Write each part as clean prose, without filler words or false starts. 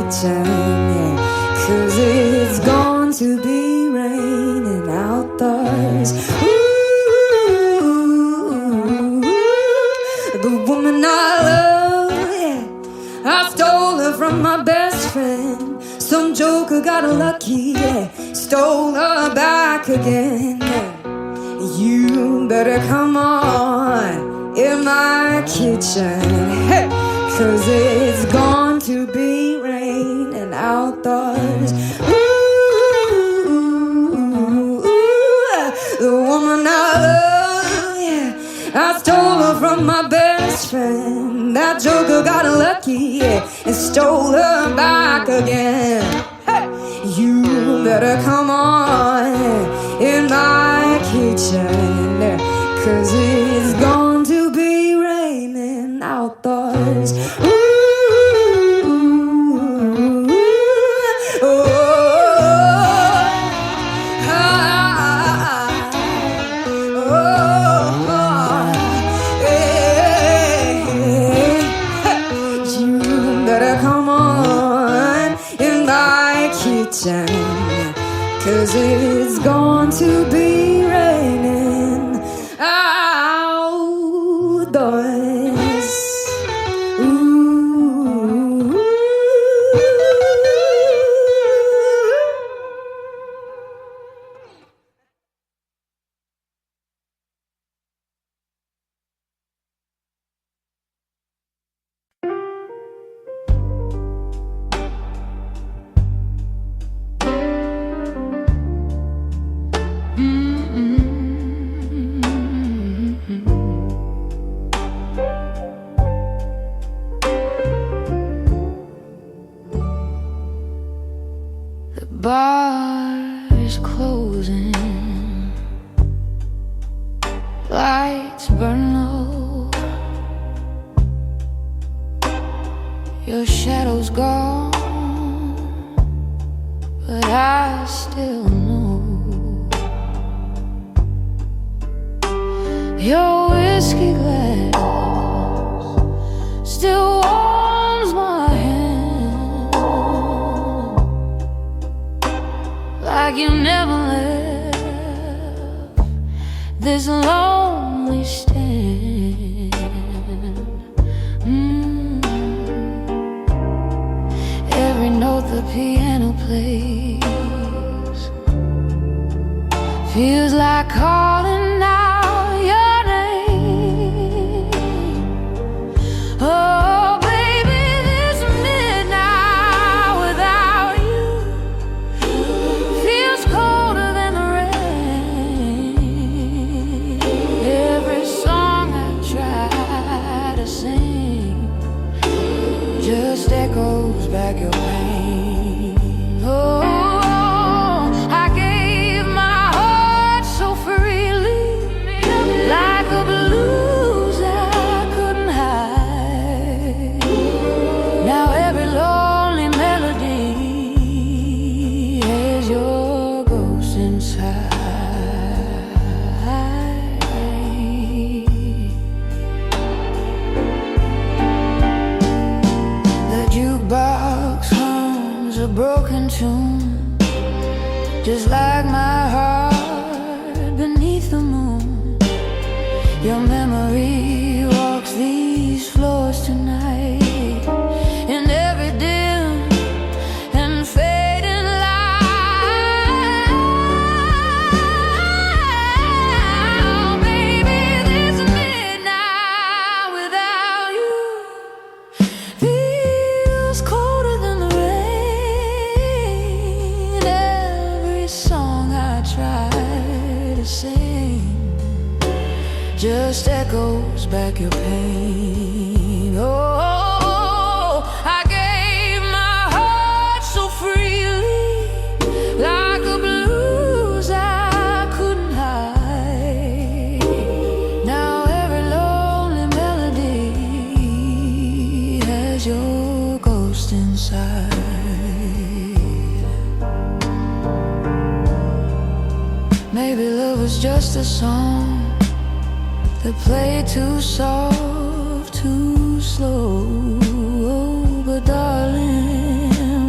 kitchen, yeah, 'cause it's going to be raining outdoors. Ooh, the woman I love, yeah, I stole her from my best friend. Some joker got her lucky, yeah, stole her back again, yeah. You better come on in my kitchen, hey, 'cause it's going to be raining outdoors. Ooh, the woman I love, yeah, I stole her from my best friend. That joker got her lucky, yeah, and stole her back again. Hey, you better come on in my kitchen, 'cause it's going to be raining outdoors. Ooh, oh, you better come on in my kitchen, 'cause it's going to be raining outdoors. Ooh. Bars closing, lights burn low, your shadow's gone, but I still know your whiskey glass still warms my hand, like you never left this lonely stand. Every note the piano plays feels like calling out your name. Oh, baby, this midnight without you feels colder than the rain. Every song I try to sing just echoes back your pain. Oh, I gave my heart so freely, like a blues I couldn't hide. Now every lonely melody has your ghost inside. The jukebox hums a broken tune, just like my heart beneath the moon. Your memory walks these floors tonight, in every dim and fading light. Baby, this midnight without you feels colder than the rain. Every song I try to sing just echoes back your pain. Oh, I gave my heart so freely, like a blues I couldn't hide. Now every lonely melody has your ghost inside. Maybe love was just a song that played too soft, too slow. But darling,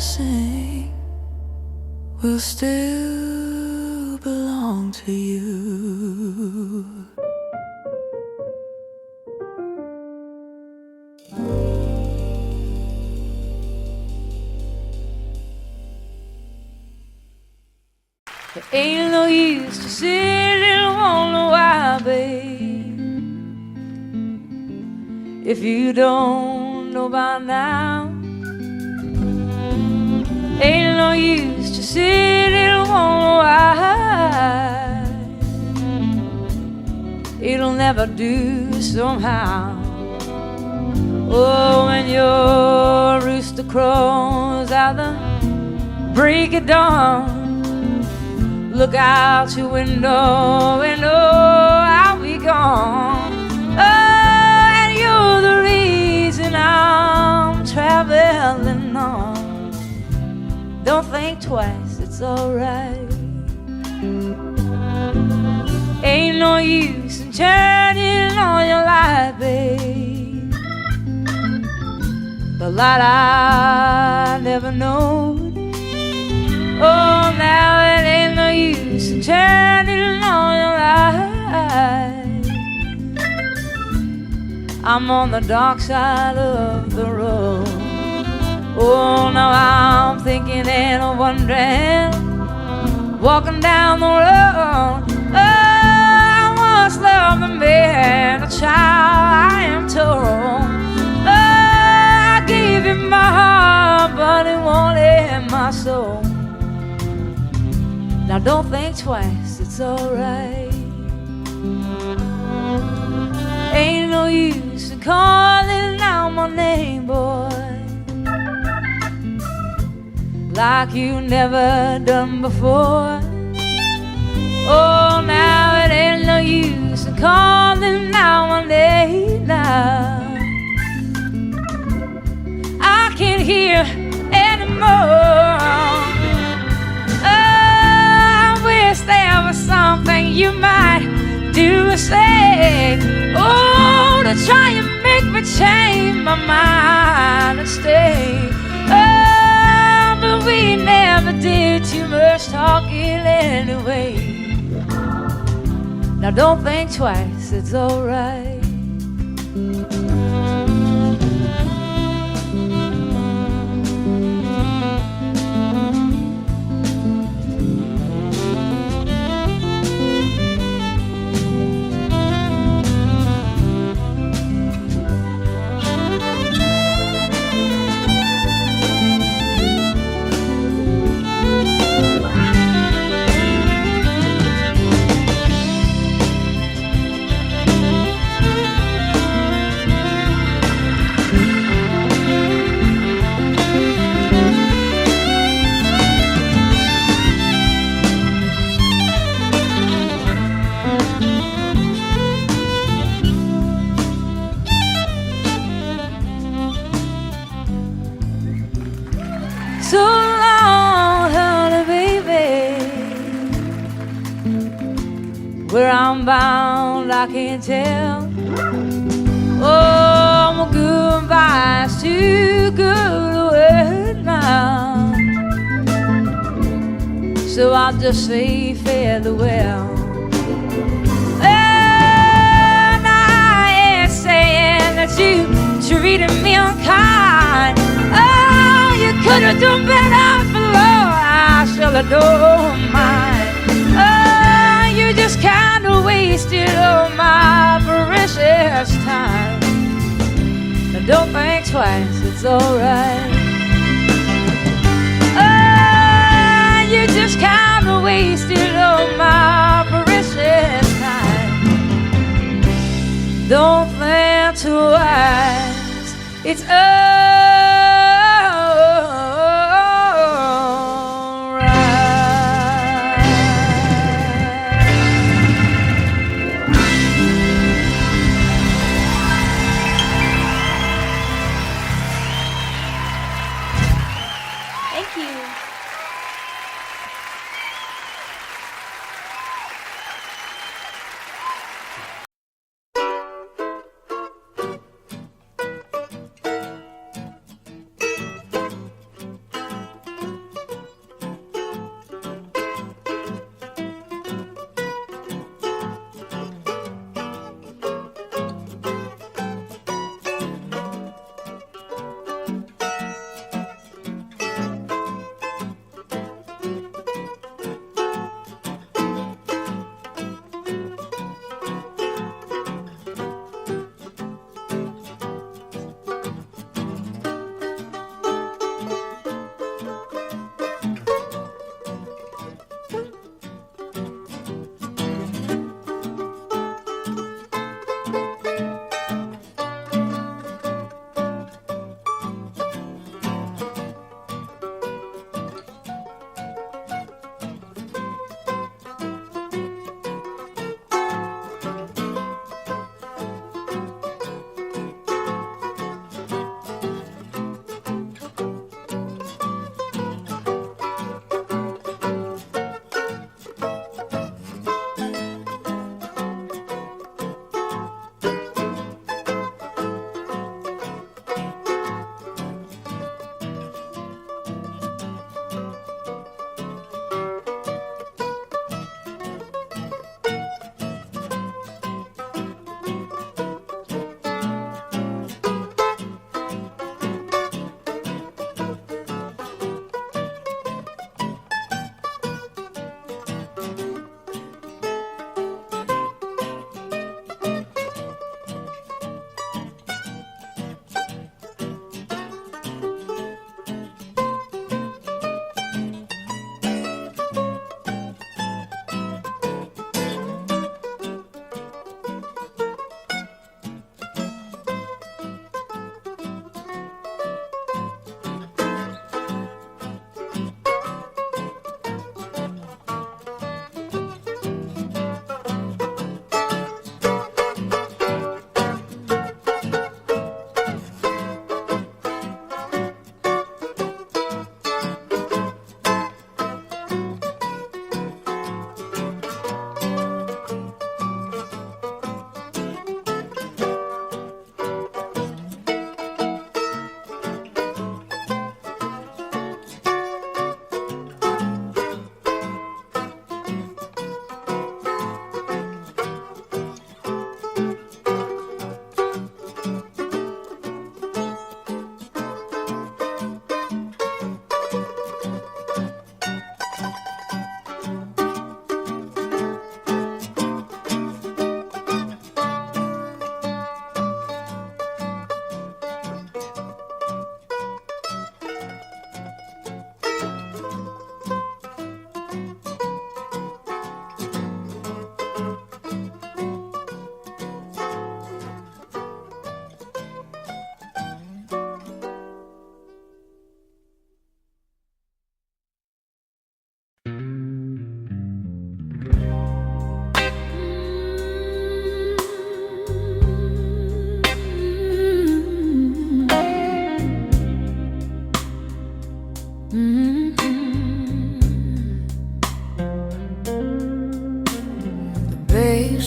sing will still belong to you. There ain't no use to sit and wonder why, babe, if you don't know by now. Ain't no use to sit and wonder why. It'll never do somehow. Oh, when your rooster crows at the break of dawn, look out your window and oh, I'll be gone. Oh, and you're the reason I'm traveling on. Don't think twice, it's alright. Ain't no use in turning on your light, babe. The light I never know. Oh, now it ain't no use in turning on your light. I'm on the dark side of the road. Oh, now I'm thinking and wondering, walking down the road. Oh, I once loved a man, a child, I am told. Oh, I gave him my heart, but it wanted my soul. Now don't think twice, it's alright. Ain't no use in calling out my name, boy, like you never done before. Oh, now it ain't no use in calling out my name now. I can't hear anymore. Oh, I wish there was something you might do or say. Oh, to try and make me change my mind and stay. Oh, but we never did too much talking anyway. Now don't think twice, it's alright. So long, honey, baby. Where I'm bound, I can't tell. Oh, my goodbye's too good a word now. So I'll just say farewell. And I ain't saying that you treated me unkind. Oh, you could have done better below. I should have known mine. Oh, you just kind of wasted all my precious time. But don't think twice, it's alright. Oh, you just kind of wasted all my precious time. Don't think twice, it's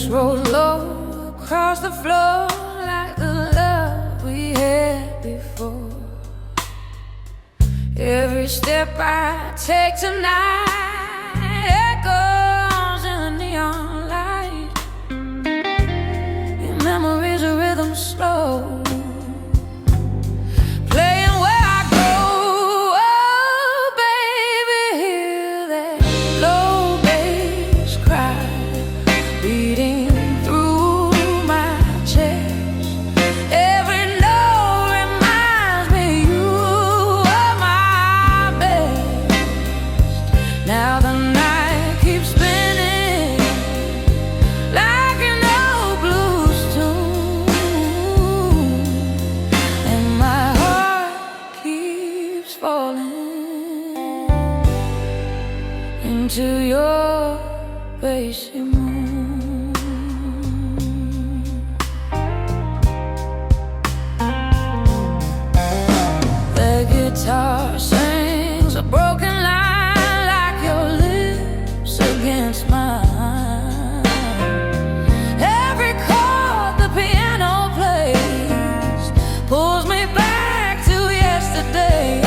rolled low across the floor like the love we had before. Every step I take tonight echoes in the neon light. Your memories are rhythm slow, playing where I go. Oh, baby, hear that low bass cry beating through my chest. Every note reminds me you are my best. Now the night keeps spinning like an old blues tune, and my heart keeps falling into your basic moon. The guitar sings a broken line like your lips against mine. Every chord the piano plays pulls me back to yesterday.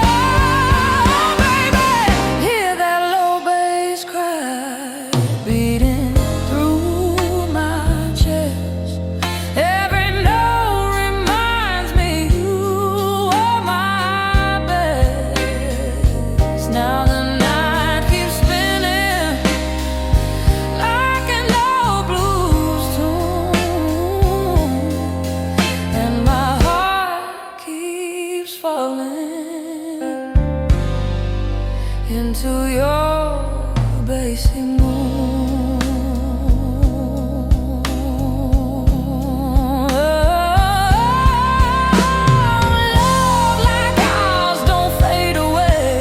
Oh, baby, hear that low bass cry beating through my chest. Every note reminds me you are my best. Now the night keeps spinning like an old blues tune, and my heart keeps falling into your basic moon. Love like ours don't fade away,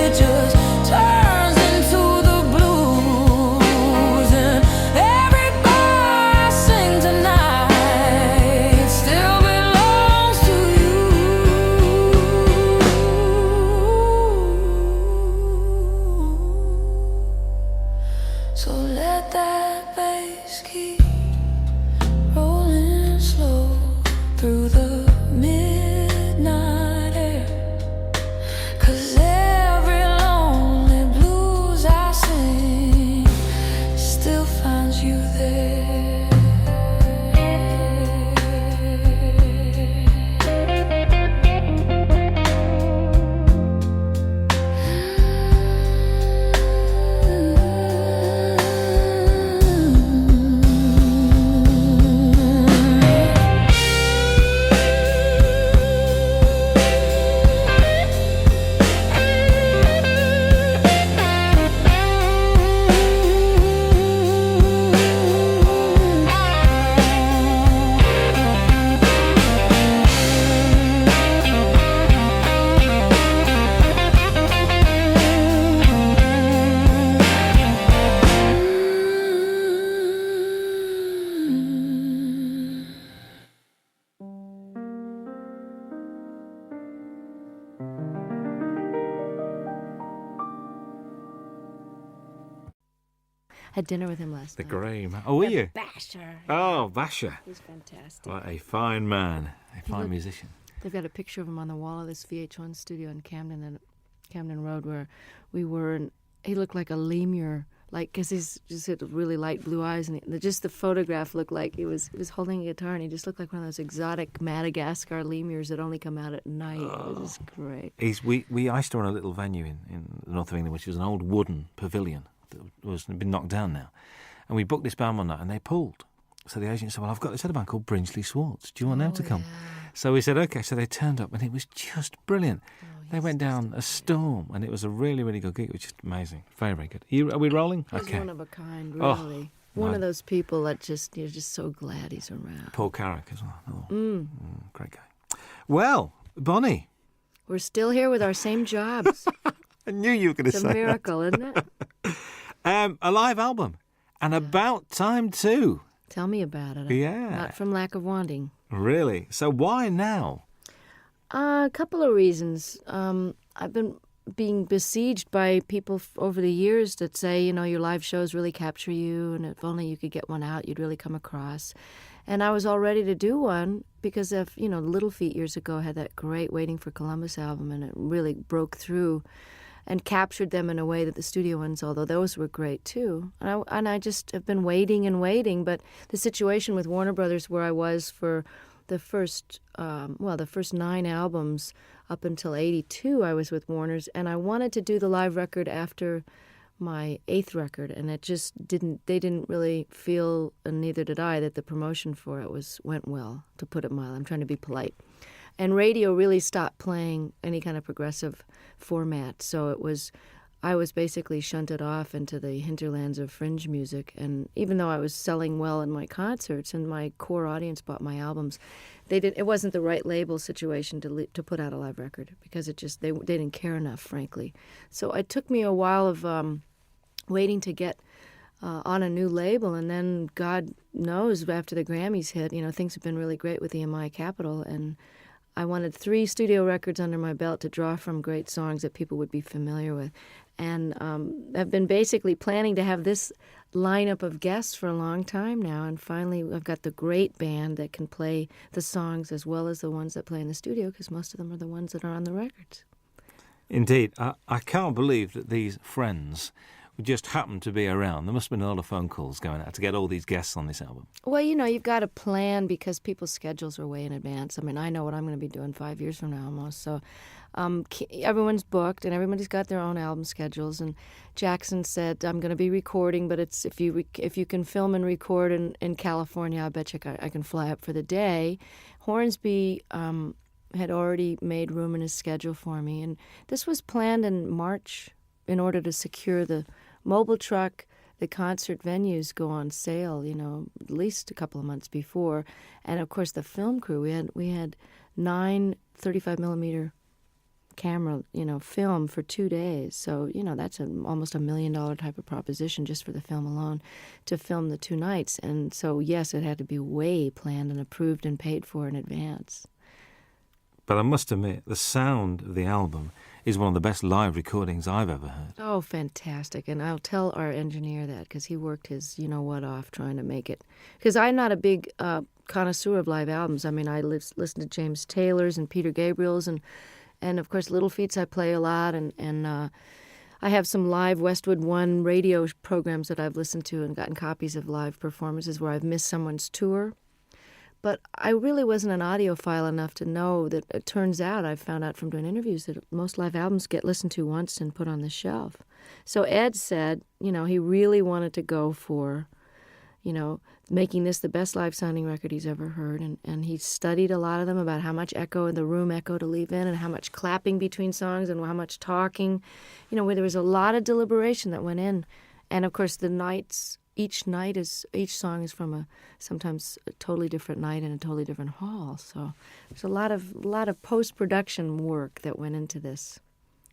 it just turns into the blues, and every bar I sing tonight still belongs to you. So let that bass keep rolling slow through the midnight air, 'cause every lonely blues I sing still finds you there. Had dinner with him last The night. Graham. Oh, were you? Basher. Oh, Basher. He's fantastic. What a fine man. A fine looked- musician. They've got a picture of him on the wall of this VH1 studio in Camden Road where we were, and he looked like a lemur, like, because he's just had really light blue eyes, and just the photograph looked like he was holding a guitar, and he just looked like one of those exotic Madagascar lemurs that only come out at night. It was just great. We I used to run a little venue in the north of England, which was an old wooden pavilion that was been knocked down now, and we booked this band one night, and they pulled. So the agent said, "Well, I've got this other band called Brinsley Swartz. Do you want them to come?" So we said, "Okay." So they turned up, and it was just brilliant. They went down a storm, and it was a really, really good gig. It was just amazing. Very, very good. Are we rolling? He's Okay. one of a kind, Oh, really. One of those people that you're just so glad he's around. Paul Carrick as well. Great guy. Well, Bonnie. We're still here with our same jobs. I knew you were going to It's say a miracle, isn't it? that. A live album. And about time too. Tell me about it. Yeah. Not from lack of wanting. Really? So why now? A couple of reasons. I've been being besieged by people over the years that say, your live shows really capture you, and if only you could get one out, you'd really come across. And I was all ready to do one because of, Little Feat years ago had that great Waiting for Columbus album, and it really broke through and captured them in a way that the studio ones, although those were great too. And I just have been waiting and waiting. But the situation with Warner Brothers, where I was for the first 9 albums up until 82, I was with Warner's, and I wanted to do the live record after my 8th record, and it just they didn't really feel, and neither did I, that the promotion for it went well, to put it mild. I'm trying to be polite. And radio really stopped playing any kind of progressive format, so I was basically shunted off into the hinterlands of fringe music. And even though I was selling well in my concerts and my core audience bought my albums, it wasn't the right label situation to put out a live record, because they didn't care enough, frankly. So it took me a while of waiting to get on a new label, and then God knows, after the Grammys hit, things have been really great with EMI Capitol, and I wanted 3 studio records under my belt to draw from great songs that people would be familiar with. And I've been basically planning to have this lineup of guests for a long time now, and finally I've got the great band that can play the songs as well as the ones that play in the studio, because most of them are the ones that are on the records. Indeed. I can't believe that these friends just happened to be around. There must have been a lot of phone calls going out to get all these guests on this album. Well, you've got to plan, because people's schedules are way in advance. I mean, I know what I'm going to be doing 5 years from now almost. So everyone's booked, and everybody's got their own album schedules. And Jackson said, I'm going to be recording, but it's if you can film and record in California, I bet you I can fly up for the day. Hornsby had already made room in his schedule for me. And this was planned in March in order to secure the mobile truck. The concert venues go on sale, at least a couple of months before. And, of course, the film crew. We had 9 35-millimeter camera, film for 2 days. So, that's almost $1 million type of proposition just for the film alone, to film the 2 nights. And so, yes, it had to be way planned and approved and paid for in advance. But I must admit, the sound of the album is one of the best live recordings I've ever heard. Oh, fantastic. And I'll tell our engineer that, because he worked his you-know-what off trying to make it. Because I'm not a big connoisseur of live albums. I mean, I listen to James Taylor's and Peter Gabriel's, and of course, Little Feats I play a lot, and I have some live Westwood One radio programs that I've listened to and gotten copies of live performances where I've missed someone's tour. But I really wasn't an audiophile enough to know that it turns out, I've found out from doing interviews, that most live albums get listened to once and put on the shelf. So Ed said, he really wanted to go for, making this the best live sounding record he's ever heard. And he studied a lot of them about how much room echo to leave in, and how much clapping between songs, and how much talking. Where there was a lot of deliberation that went in. And of course, each song is from sometimes a totally different night in a totally different hall. So there's a lot of post-production work that went into this.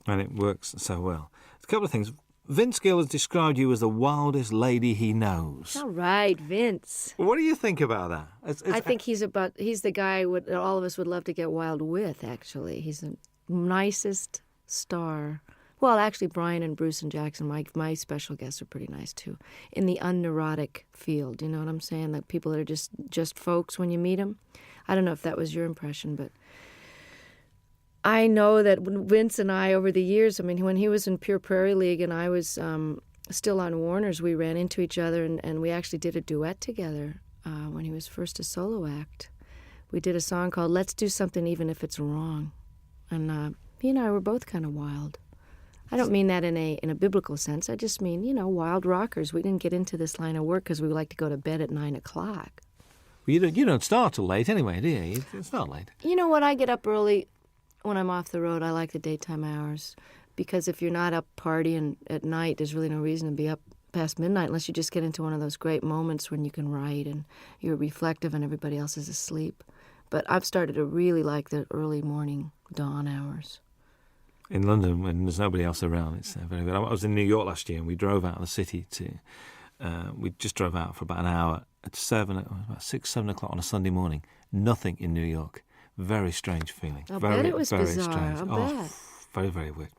And it works so well. A couple of things. Vince Gill has described you as the wildest lady he knows. All right, Vince. What do you think about that? I think he's the guy all of us would love to get wild with, actually. He's the nicest star. Well, actually, Brian and Bruce and Jackson, my special guests, are pretty nice, too, in the unneurotic field. You know what I'm saying? Like people that are just folks when you meet them. I don't know if that was your impression, but I know that Vince and I, over the years, I mean, when he was in Pure Prairie League and I was still on Warner's, we ran into each other, and we actually did a duet together when he was first a solo act. We did a song called Let's Do Something Even If It's Wrong. And he and I were both kind of wild. I don't mean that in a biblical sense. I just mean, wild rockers. We didn't get into this line of work because we like to go to bed at 9 o'clock. Well, you don't start till late anyway, do you? It's not late. You know what? I get up early when I'm off the road. I like the daytime hours, because if you're not up partying at night, there's really no reason to be up past midnight unless you just get into one of those great moments when you can write and you're reflective and everybody else is asleep. But I've started to really like the early morning dawn hours. In London, when there's nobody else around, it's very good. I was in New York last year, and we drove out of the city we just drove out for about an hour at about 6, 7 o'clock on a Sunday morning. Nothing in New York. Very strange feeling. I bet it was very bizarre. strange. I bet. very, very weird.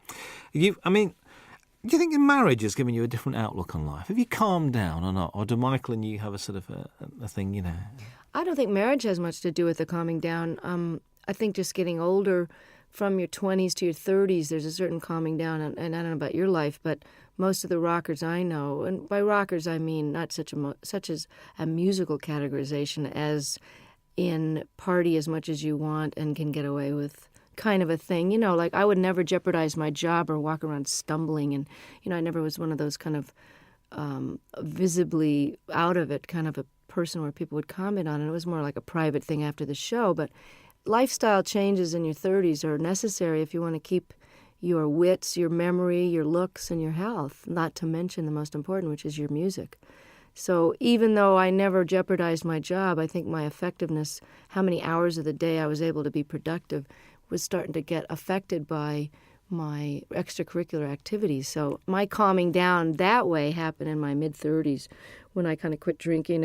Do you think your marriage has given you a different outlook on life? Have you calmed down or not? Or do Michael and you have a sort of a thing, you know? I don't think marriage has much to do with the calming down. I think just getting older, from your 20s to your 30s, there's a certain calming down. And I don't know about your life, but most of the rockers I know, and by rockers I mean not such as a musical categorization as in party as much as you want and can get away with kind of a thing. You know, like I would never jeopardize my job or walk around stumbling. And, you know, I never was one of those kind of visibly out of it kind of a person where people would comment on it. It was more like a private thing after the show. But lifestyle changes in your 30s are necessary if you want to keep your wits, your memory, your looks, and your health, not to mention the most important, which is your music. So even though I never jeopardized my job, I think my effectiveness, how many hours of the day I was able to be productive, was starting to get affected by my extracurricular activities. So my calming down that way happened in my mid-30s when I kind of quit drinking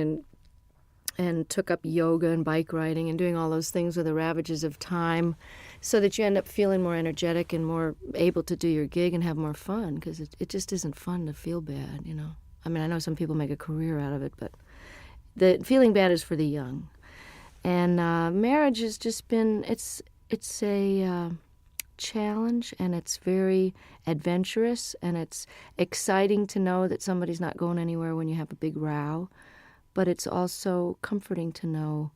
and took up yoga and bike riding and doing all those things with the ravages of time so that you end up feeling more energetic and more able to do your gig and have more fun, because it just isn't fun to feel bad, you know. I mean, I know some people make a career out of it, but the feeling bad is for the young. And marriage has just been, it's a challenge, and it's very adventurous, and it's exciting to know that somebody's not going anywhere when you have a big row. But it's also comforting to know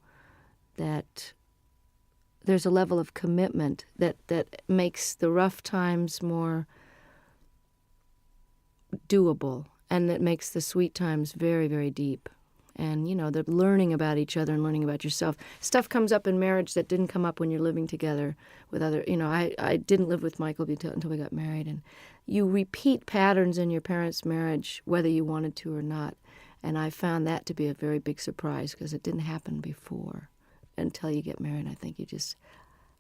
that there's a level of commitment that makes the rough times more doable, and that makes the sweet times very, very deep. And, you know, the learning about each other and learning about yourself. Stuff comes up in marriage that didn't come up when you're living together with other, you know, I didn't live with Michael until we got married. And you repeat patterns in your parents' marriage, whether you wanted to or not. And I found that to be a very big surprise, because it didn't happen before until you get married. I think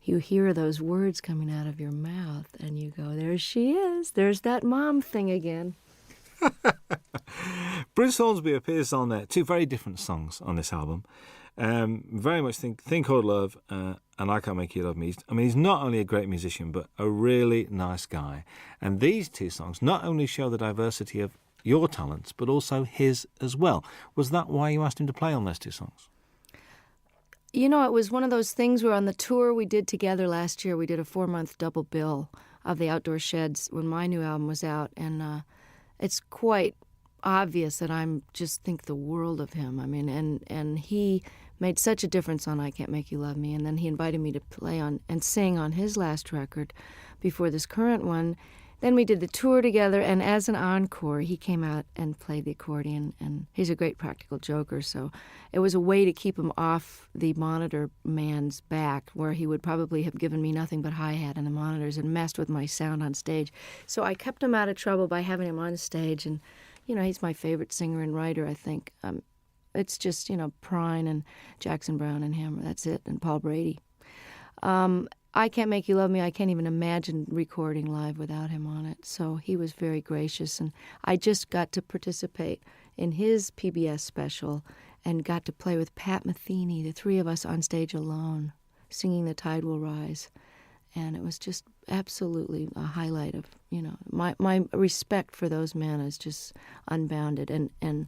you hear those words coming out of your mouth and you go, there she is. There's that mom thing again. Bruce Hornsby appears on two very different songs on this album. Very much Think Called Love and I Can't Make You Love Me. I mean, he's not only a great musician, but a really nice guy. And these two songs not only show the diversity of your talents, but also his as well. Was that why you asked him to play on those two songs? You know, it was one of those things where on the tour we did together last year, we did a 4-month double bill of the Outdoor Sheds when my new album was out, and it's quite obvious that I just think the world of him. I mean, and he made such a difference on I Can't Make You Love Me, and then he invited me to play on and sing on his last record before this current one. Then we did the tour together, and as an encore, he came out and played the accordion, and he's a great practical joker, so it was a way to keep him off the monitor man's back, where he would probably have given me nothing but hi-hat and the monitors and messed with my sound on stage. So I kept him out of trouble by having him on stage, and, you know, he's my favorite singer and writer, I think. It's just, you know, Prine and Jackson Browne and him, that's it, and Paul Brady. I Can't Make You Love Me, I can't even imagine recording live without him on it. So he was very gracious, and I just got to participate in his PBS special and got to play with Pat Metheny, the three of us on stage alone, singing The Tide Will Rise. And it was just absolutely a highlight of, you know, my respect for those men is just unbounded. And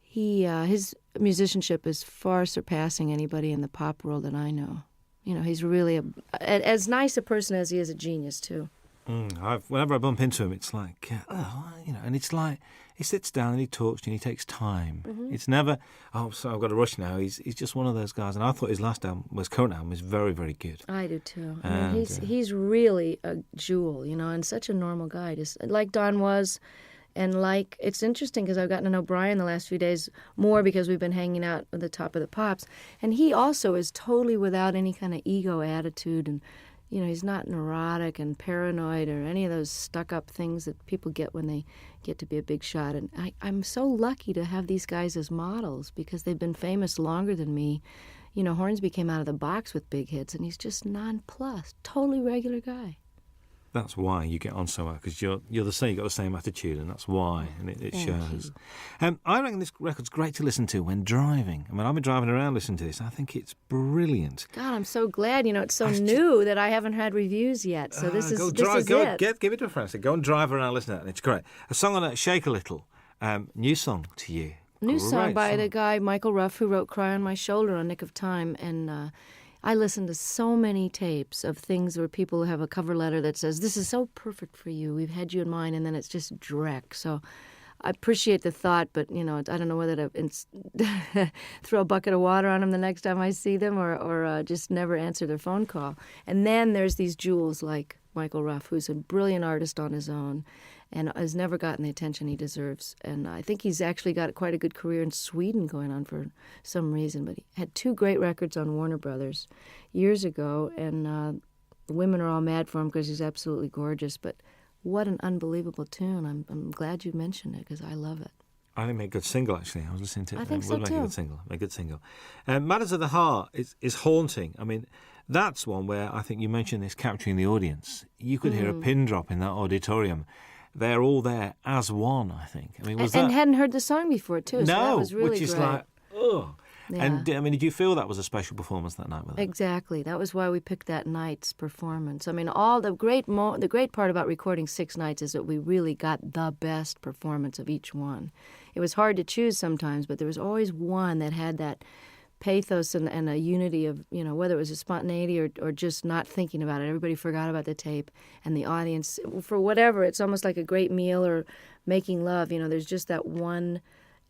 his musicianship is far surpassing anybody in the pop world that I know. You know, he's really as nice a person as he is a genius, too. Whenever I bump into him, it's like, you know, and it's like he sits down and he talks to you and he takes time. Mm-hmm. It's never, so I've got to rush now. He's just one of those guys. And I thought his current album was very, very good. I do, too. I mean, he's really a jewel, you know, and such a normal guy, just like Don was. And like, it's interesting because I've gotten to know Brian the last few days more because we've been hanging out at the Top of the Pops. And he also is totally without any kind of ego attitude. And, you know, he's not neurotic and paranoid or any of those stuck-up things that people get when they get to be a big shot. And I'm so lucky to have these guys as models because they've been famous longer than me. You know, Hornsby came out of the box with big hits, and he's just nonplussed, totally regular guy. That's why you get on so well, because you're the same. You've got the same attitude, and that's why, and it shows. I reckon this record's great to listen to when driving. I mean, I've been driving around listening to this. I think it's brilliant. God, I'm so glad. It's so new that I haven't had reviews yet. So this is it. Give it to a friend. So go and drive around, listen to that, and it's great. A song on it, Shake a Little. New song to you. New song by the guy Michael Ruff, who wrote "Cry on My Shoulder" on Nick of Time, and I listened to so many tapes of things where people have a cover letter that says, "This is so perfect for you. We've had you in mind," and then it's just dreck. So I appreciate the thought, but, I don't know whether to throw a bucket of water on them the next time I see them or just never answer their phone call. And then there's these jewels like Michael Ruff, who's a brilliant artist on his own and has never gotten the attention he deserves. And I think he's actually got quite a good career in Sweden going on for some reason. But he had 2 great records on Warner Brothers years ago, and the women are all mad for him because he's absolutely gorgeous. But what an unbelievable tune. I'm glad you mentioned it because I love it. I think it made a good single, actually. I was listening to it. I think so, make too. A good single. Matters of the Heart is haunting. I mean, that's one where I think you mentioned this capturing the audience. You could hear a pin drop in that auditorium. They're all there as one, I think. I mean, and hadn't heard the song before, too. No, so that was really which is great. like, oh. Yeah. And, I mean, did you feel that was a special performance that night with them? Exactly. That was why we picked that night's performance. I mean, all the great part about recording 6 nights is that we really got the best performance of each one. It was hard to choose sometimes, but there was always one that had that pathos and a unity of, whether it was a spontaneity or just not thinking about it. Everybody forgot about the tape, and the audience, for whatever, it's almost like a great meal or making love. There's just that one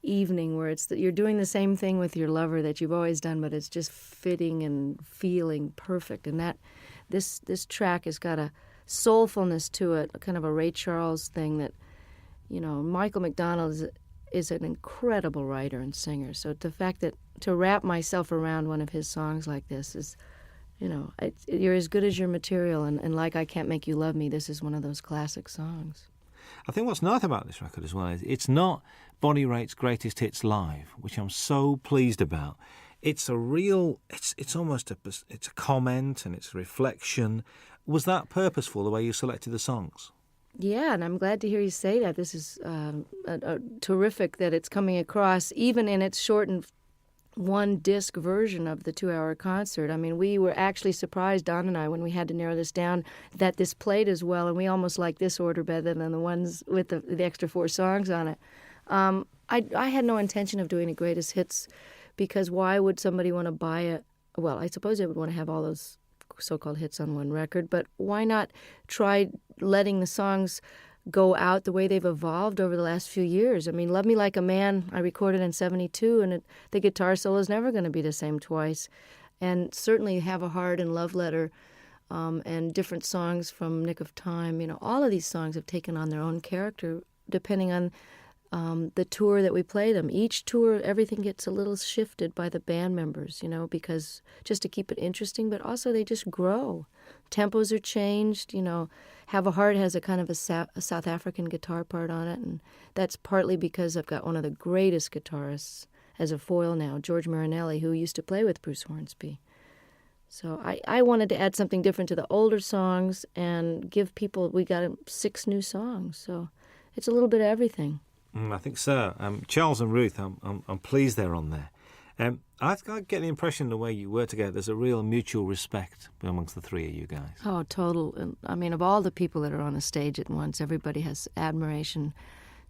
evening where it's that you're doing the same thing with your lover that you've always done, but it's just fitting and feeling perfect. And that this track has got a soulfulness to it, a kind of a Ray Charles thing that, Michael McDonald is an incredible writer and singer. So the fact that to wrap myself around one of his songs like this is, you're as good as your material, and like I Can't Make You Love Me, this is one of those classic songs. I think what's nice about this record as well is it's not Bonnie Raitt's greatest hits live, which I'm so pleased about. It's a real, it's almost it's a comment and it's a reflection. Was that purposeful, the way you selected the songs? Yeah, and I'm glad to hear you say that. This is terrific that it's coming across, even in its shortened 1-disc version of the 2-hour concert. I mean, we were actually surprised, Don and I, when we had to narrow this down, that this played as well, and we almost like this order better than the ones with the extra 4 songs on it. I had no intention of doing a greatest hits, because why would somebody want to buy it? Well, I suppose they would want to have all those so-called hits on one record, but why not try letting the songs go out the way they've evolved over the last few years? I mean, Love Me Like a Man, I recorded in 1972, and the guitar solo is never going to be the same twice. And certainly Have a Heart and Love Letter and different songs from Nick of Time, all of these songs have taken on their own character depending on the tour that we play them. Each tour, everything gets a little shifted by the band members, because just to keep it interesting, but also they just grow. Tempos are changed, Have a Heart has a kind of a South African guitar part on it, and that's partly because I've got one of the greatest guitarists as a foil now, George Marinelli, who used to play with Bruce Hornsby. So I wanted to add something different to the older songs and give people, we got 6 new songs, so it's a little bit of everything. I think so. Charles and Ruth, I'm pleased they're on there. I get the impression the way you work together, there's a real mutual respect amongst the 3 of you guys. Oh, total. I mean, of all the people that are on a stage at once, everybody has admiration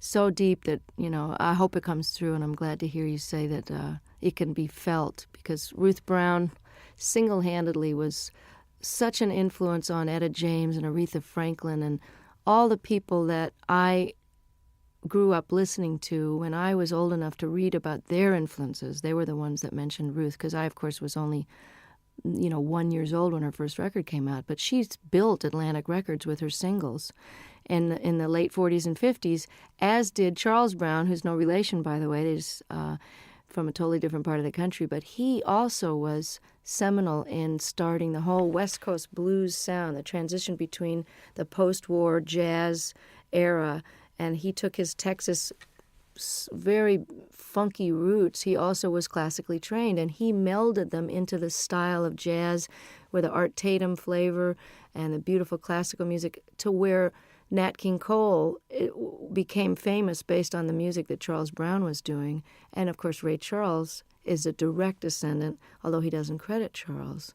so deep that, I hope it comes through, and I'm glad to hear you say that it can be felt, because Ruth Brown single-handedly was such an influence on Etta James and Aretha Franklin and all the people that I grew up listening to when I was old enough to read about their influences. They were the ones that mentioned Ruth, because I, of course, was only, 1 year old when her first record came out. But she's built Atlantic Records with her singles in the late 40s and 50s, as did Charles Brown, who's no relation, by the way. He's from a totally different part of the country. But he also was seminal in starting the whole West Coast blues sound, the transition between the post-war jazz era, and he took his Texas very funky roots. He also was classically trained, and he melded them into the style of jazz where the Art Tatum flavor and the beautiful classical music, to where Nat King Cole became famous based on the music that Charles Brown was doing. And, of course, Ray Charles is a direct descendant, although he doesn't credit Charles,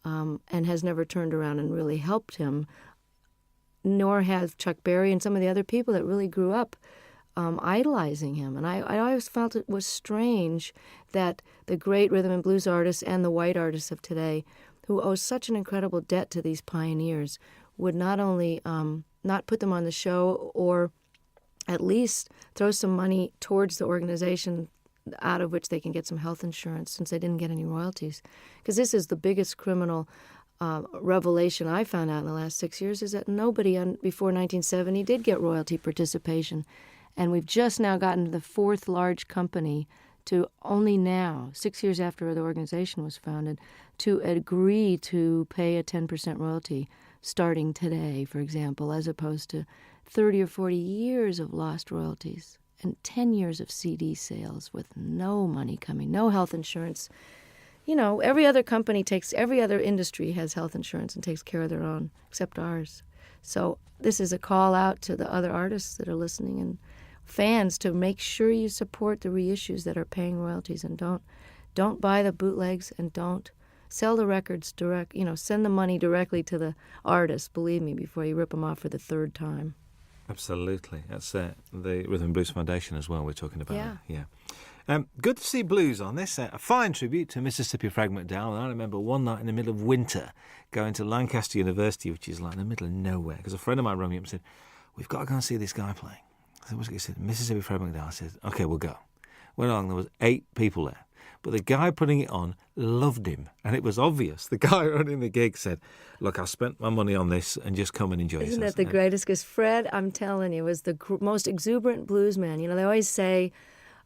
and has never turned around and really helped him, nor have Chuck Berry and some of the other people that really grew up idolizing him. And I always felt it was strange that the great rhythm and blues artists and the white artists of today, who owe such an incredible debt to these pioneers, would not only not put them on the show, or at least throw some money towards the organization out of which they can get some health insurance, since they didn't get any royalties. Because this is the biggest criminal revelation I found out in the last 6 years, is that nobody before 1970 did get royalty participation. And we've just now gotten to the fourth large company to only now, 6 years after the organization was founded, to agree to pay a 10% royalty starting today, for example, as opposed to 30 or 40 years of lost royalties and 10 years of CD sales with no money coming, no health insurance. You know, every other industry has health insurance and takes care of their own, except ours. So this is a call out to the other artists that are listening and fans to make sure you support the reissues that are paying royalties, and don't buy the bootlegs, and don't sell the records direct. You know, send the money directly to the artist, believe me, before you rip them off for the third time. Absolutely. That's the Rhythm and Blues Foundation as well we're talking about. Yeah. Good to see blues on this. A fine tribute to Mississippi Fred McDowell. And I remember one night in the middle of winter going to Lancaster University, which is like in the middle of nowhere, because a friend of mine rang me up and said, "We've got to go and see this guy playing." I said, "What's it?" He said, "Mississippi Fred McDowell." I said, "Okay, we'll go." Went along, there was 8 people there. But the guy putting it on loved him, and it was obvious. The guy running the gig said, "Look, I spent my money on this, and just come and enjoy yourself." Isn't that the greatest? Because Fred, I'm telling you, was the most exuberant blues man. You know, they always say,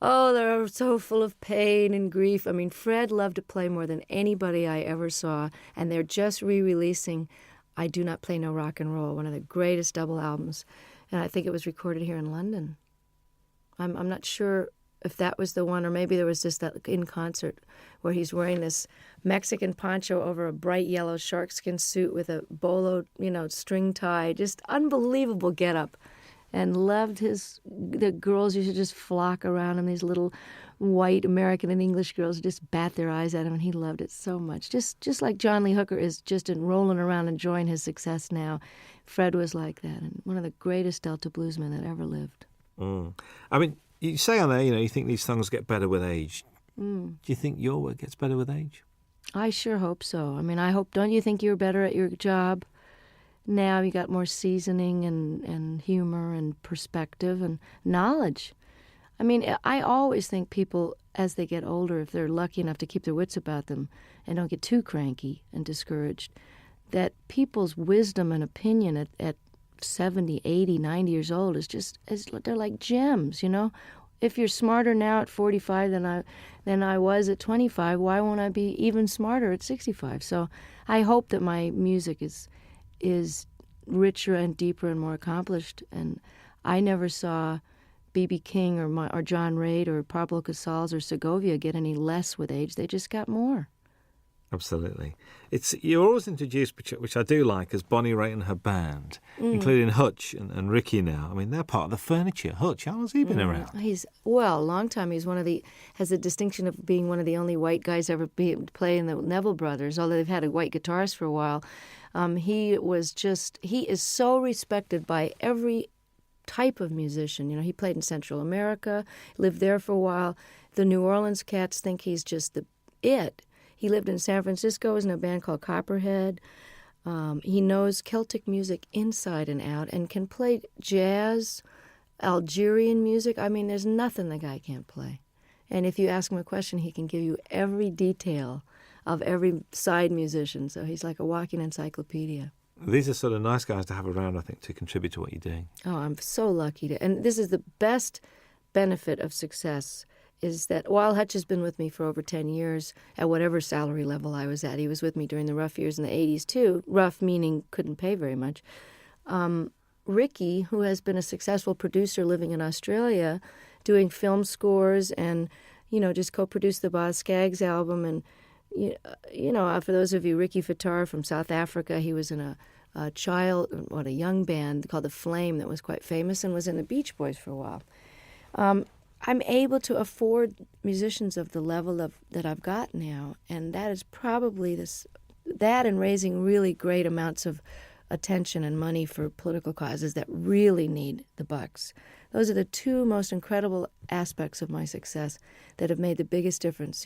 oh, they're so full of pain and grief. I mean, Fred loved to play more than anybody I ever saw, and they're just re-releasing I Do Not Play No Rock and Roll, one of the greatest double albums, and I think it was recorded here in London. I'm not sure if that was the one, or maybe there was just that in concert where he's wearing this Mexican poncho over a bright yellow sharkskin suit with a bolo, string tie, just unbelievable getup, and loved the girls used to just flock around him, these little white American and English girls just bat their eyes at him, and he loved it so much. Just like John Lee Hooker is just rolling around enjoying his success now, Fred was like that, and one of the greatest Delta bluesmen that ever lived. I mean, you say on there, you think these songs get better with age. Do you think your work gets better with age? I sure hope so. I mean, don't you think you're better at your job now? You got more seasoning and humor and perspective and knowledge. I mean, I always think people, as they get older, if they're lucky enough to keep their wits about them and don't get too cranky and discouraged, that people's wisdom and opinion at 70, 80, 90 years old they're like gems, If you're smarter now at 45 than I was at 25, why won't I be even smarter at 65? So I hope that my music is richer and deeper and more accomplished. And I never saw B.B. King or John Reid or Pablo Casals or Segovia get any less with age. They just got more. Absolutely. You're always introduced, which I do like, as Bonnie Raitt and her band, including Hutch and Ricky now. I mean, they're part of the furniture. Hutch, how long has he been around? A long time. He's has the distinction of being one of the only white guys ever play in the Neville Brothers, although they've had a white guitarist for a while. He is so respected by every type of musician. He played in Central America, lived there for a while. The New Orleans cats think he's just it. He lived in San Francisco, was in a band called Copperhead. He knows Celtic music inside and out and can play jazz, Algerian music. I mean, there's nothing the guy can't play. And if you ask him a question, he can give you every detail of every side musician. So he's like a walking encyclopedia. These are sort of nice guys to have around, I think, to contribute to what you're doing. Oh, I'm so lucky to. And this is the best benefit of success, is that while Hutch has been with me for over 10 years, at whatever salary level I was at, he was with me during the rough years in the 80s too, rough meaning couldn't pay very much. Ricky, who has been a successful producer living in Australia, doing film scores and, just co-produced the Boz Scaggs album and For those of you, Ricky Fattar from South Africa, he was in a young band called The Flame that was quite famous and was in the Beach Boys for a while. I'm able to afford musicians of the level that I've got now, and that is probably that and raising really great amounts of attention and money for political causes that really need the bucks. Those are the two most incredible aspects of my success that have made the biggest difference,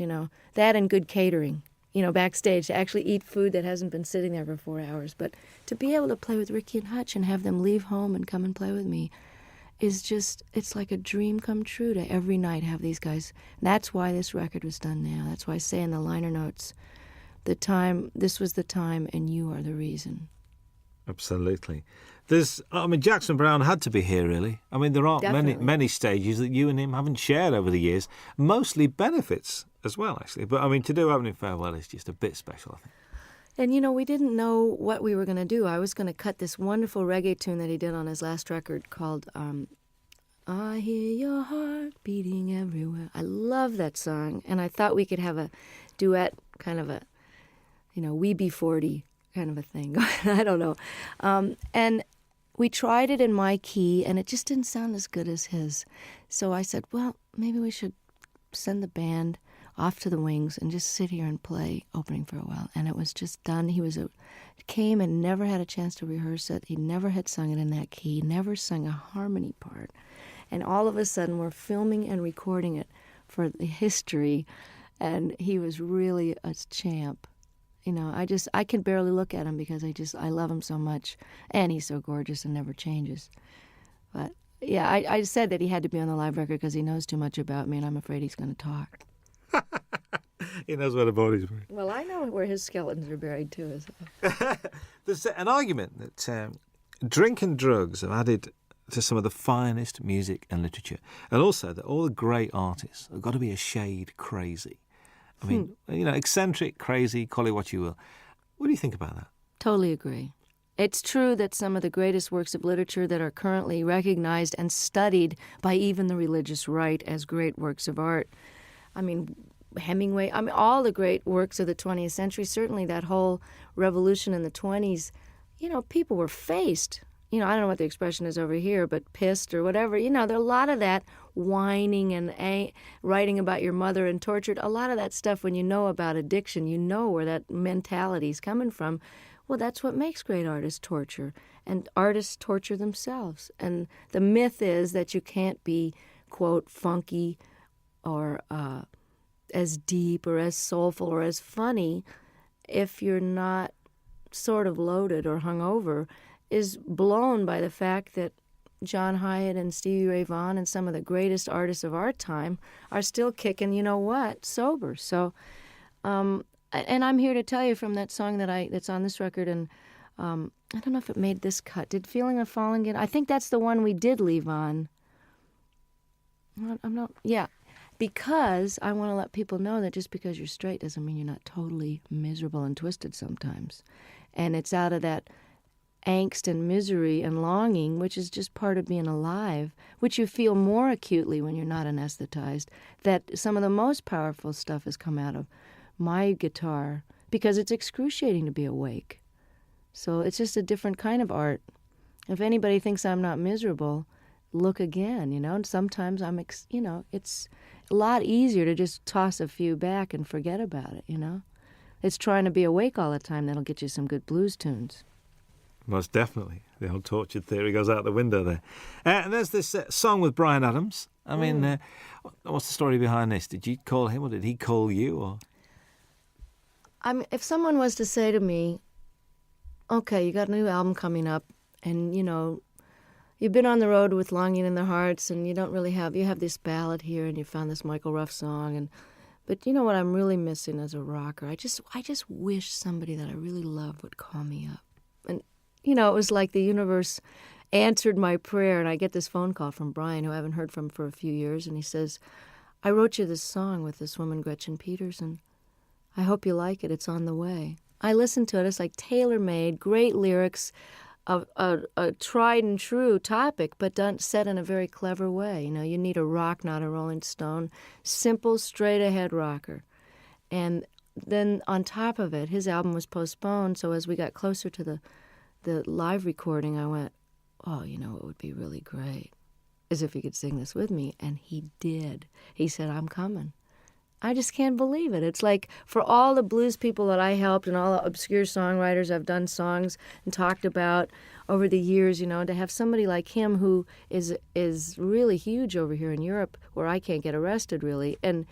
that and good catering, backstage, to actually eat food that hasn't been sitting there for 4 hours. But to be able to play with Ricky and Hutch and have them leave home and come and play with me is just, it's like a dream come true to every night have these guys. And that's why this record was done now. That's why I say in the liner notes, this was the time and you are the reason. Absolutely. Jackson Browne had to be here, really. There aren't many stages that you and him haven't shared over the years. Mostly benefits as well, actually. But, to do Opening Farewell is just a bit special, I think. And, we didn't know what we were going to do. I was going to cut this wonderful reggae tune that he did on his last record called I Hear Your Heart Beating Everywhere. I love that song. And I thought we could have a duet, kind of a, We Be 40 kind of a thing. I don't know. And we tried it in my key, and it just didn't sound as good as his. So I said, well, maybe we should send the band off to the wings and just sit here and play Opening Farewell. And it was just done. He came and never had a chance to rehearse it. He never had sung it in that key, never sung a harmony part. And all of a sudden, we're filming and recording it for the history, and he was really a champ. I can barely look at him because I love him so much, and he's so gorgeous and never changes. But yeah, I said that he had to be on the live record because he knows too much about me, and I'm afraid he's going to talk. He knows where the body's buried. Well, I know where his skeletons are buried too. There's an argument that drink and drugs have added to some of the finest music and literature, and also that all the great artists have got to be a shade crazy. Eccentric, crazy, call it what you will. What do you think about that? Totally agree. It's true that some of the greatest works of literature that are currently recognized and studied by even the religious right as great works of art. Hemingway, all the great works of the 20th century, certainly that whole revolution in the 20s, people were faced. I don't know what the expression is over here, but pissed or whatever. There are a lot of that whining and writing about your mother and tortured. A lot of that stuff, when you know about addiction, you know where that mentality is coming from. Well, that's what makes great artists torture. And artists torture themselves. And the myth is that you can't be, quote, funky or as deep or as soulful or as funny if you're not sort of loaded or hungover, is blown by the fact that John Hyatt and Stevie Ray Vaughan and some of the greatest artists of our time are still kicking, sober. So, and I'm here to tell you from that song that's on this record, and I don't know if it made this cut. Did Feeling of Falling get? I think that's the one we did leave on. I'm not. Yeah, because I want to let people know that just because you're straight doesn't mean you're not totally miserable and twisted sometimes, and it's out of that angst and misery and longing, which is just part of being alive, which you feel more acutely when you're not anesthetized, that some of the most powerful stuff has come out of my guitar, because it's excruciating to be awake. So it's just a different kind of art. If anybody thinks I'm not miserable, look again, and sometimes it's a lot easier to just toss a few back and forget about it, It's trying to be awake all the time that'll get you some good blues tunes. Most definitely. The old tortured theory goes out the window there. And there's this song with Bryan Adams. What's the story behind this? Did you call him or did he call you? Or if someone was to say to me, okay, you got a new album coming up and, you've been on the road with Longing in Their Hearts and you have this ballad here and you found this Michael Ruff song. But you know what I'm really missing as a rocker? I just wish somebody that I really love would call me up. And it was like the universe answered my prayer, and I get this phone call from Brian, who I haven't heard from for a few years, and he says, I wrote you this song with this woman, Gretchen Peters, and I hope you like it. It's on the way. I listened to it. It's like tailor-made, great lyrics, a tried and true topic, but set in a very clever way. You need a rock, not a Rolling Stone. Simple, straight-ahead rocker. And then on top of it, his album was postponed. So as we got closer to the live recording, I went, oh, you know, it would be really great is if he could sing this with me. And he did. He said, I'm coming. I just can't believe it. It's like for all the blues people that I helped and all the obscure songwriters I've done songs and talked about over the years, you know, to have somebody like him who is really huge over here in Europe where I can't get arrested really. And,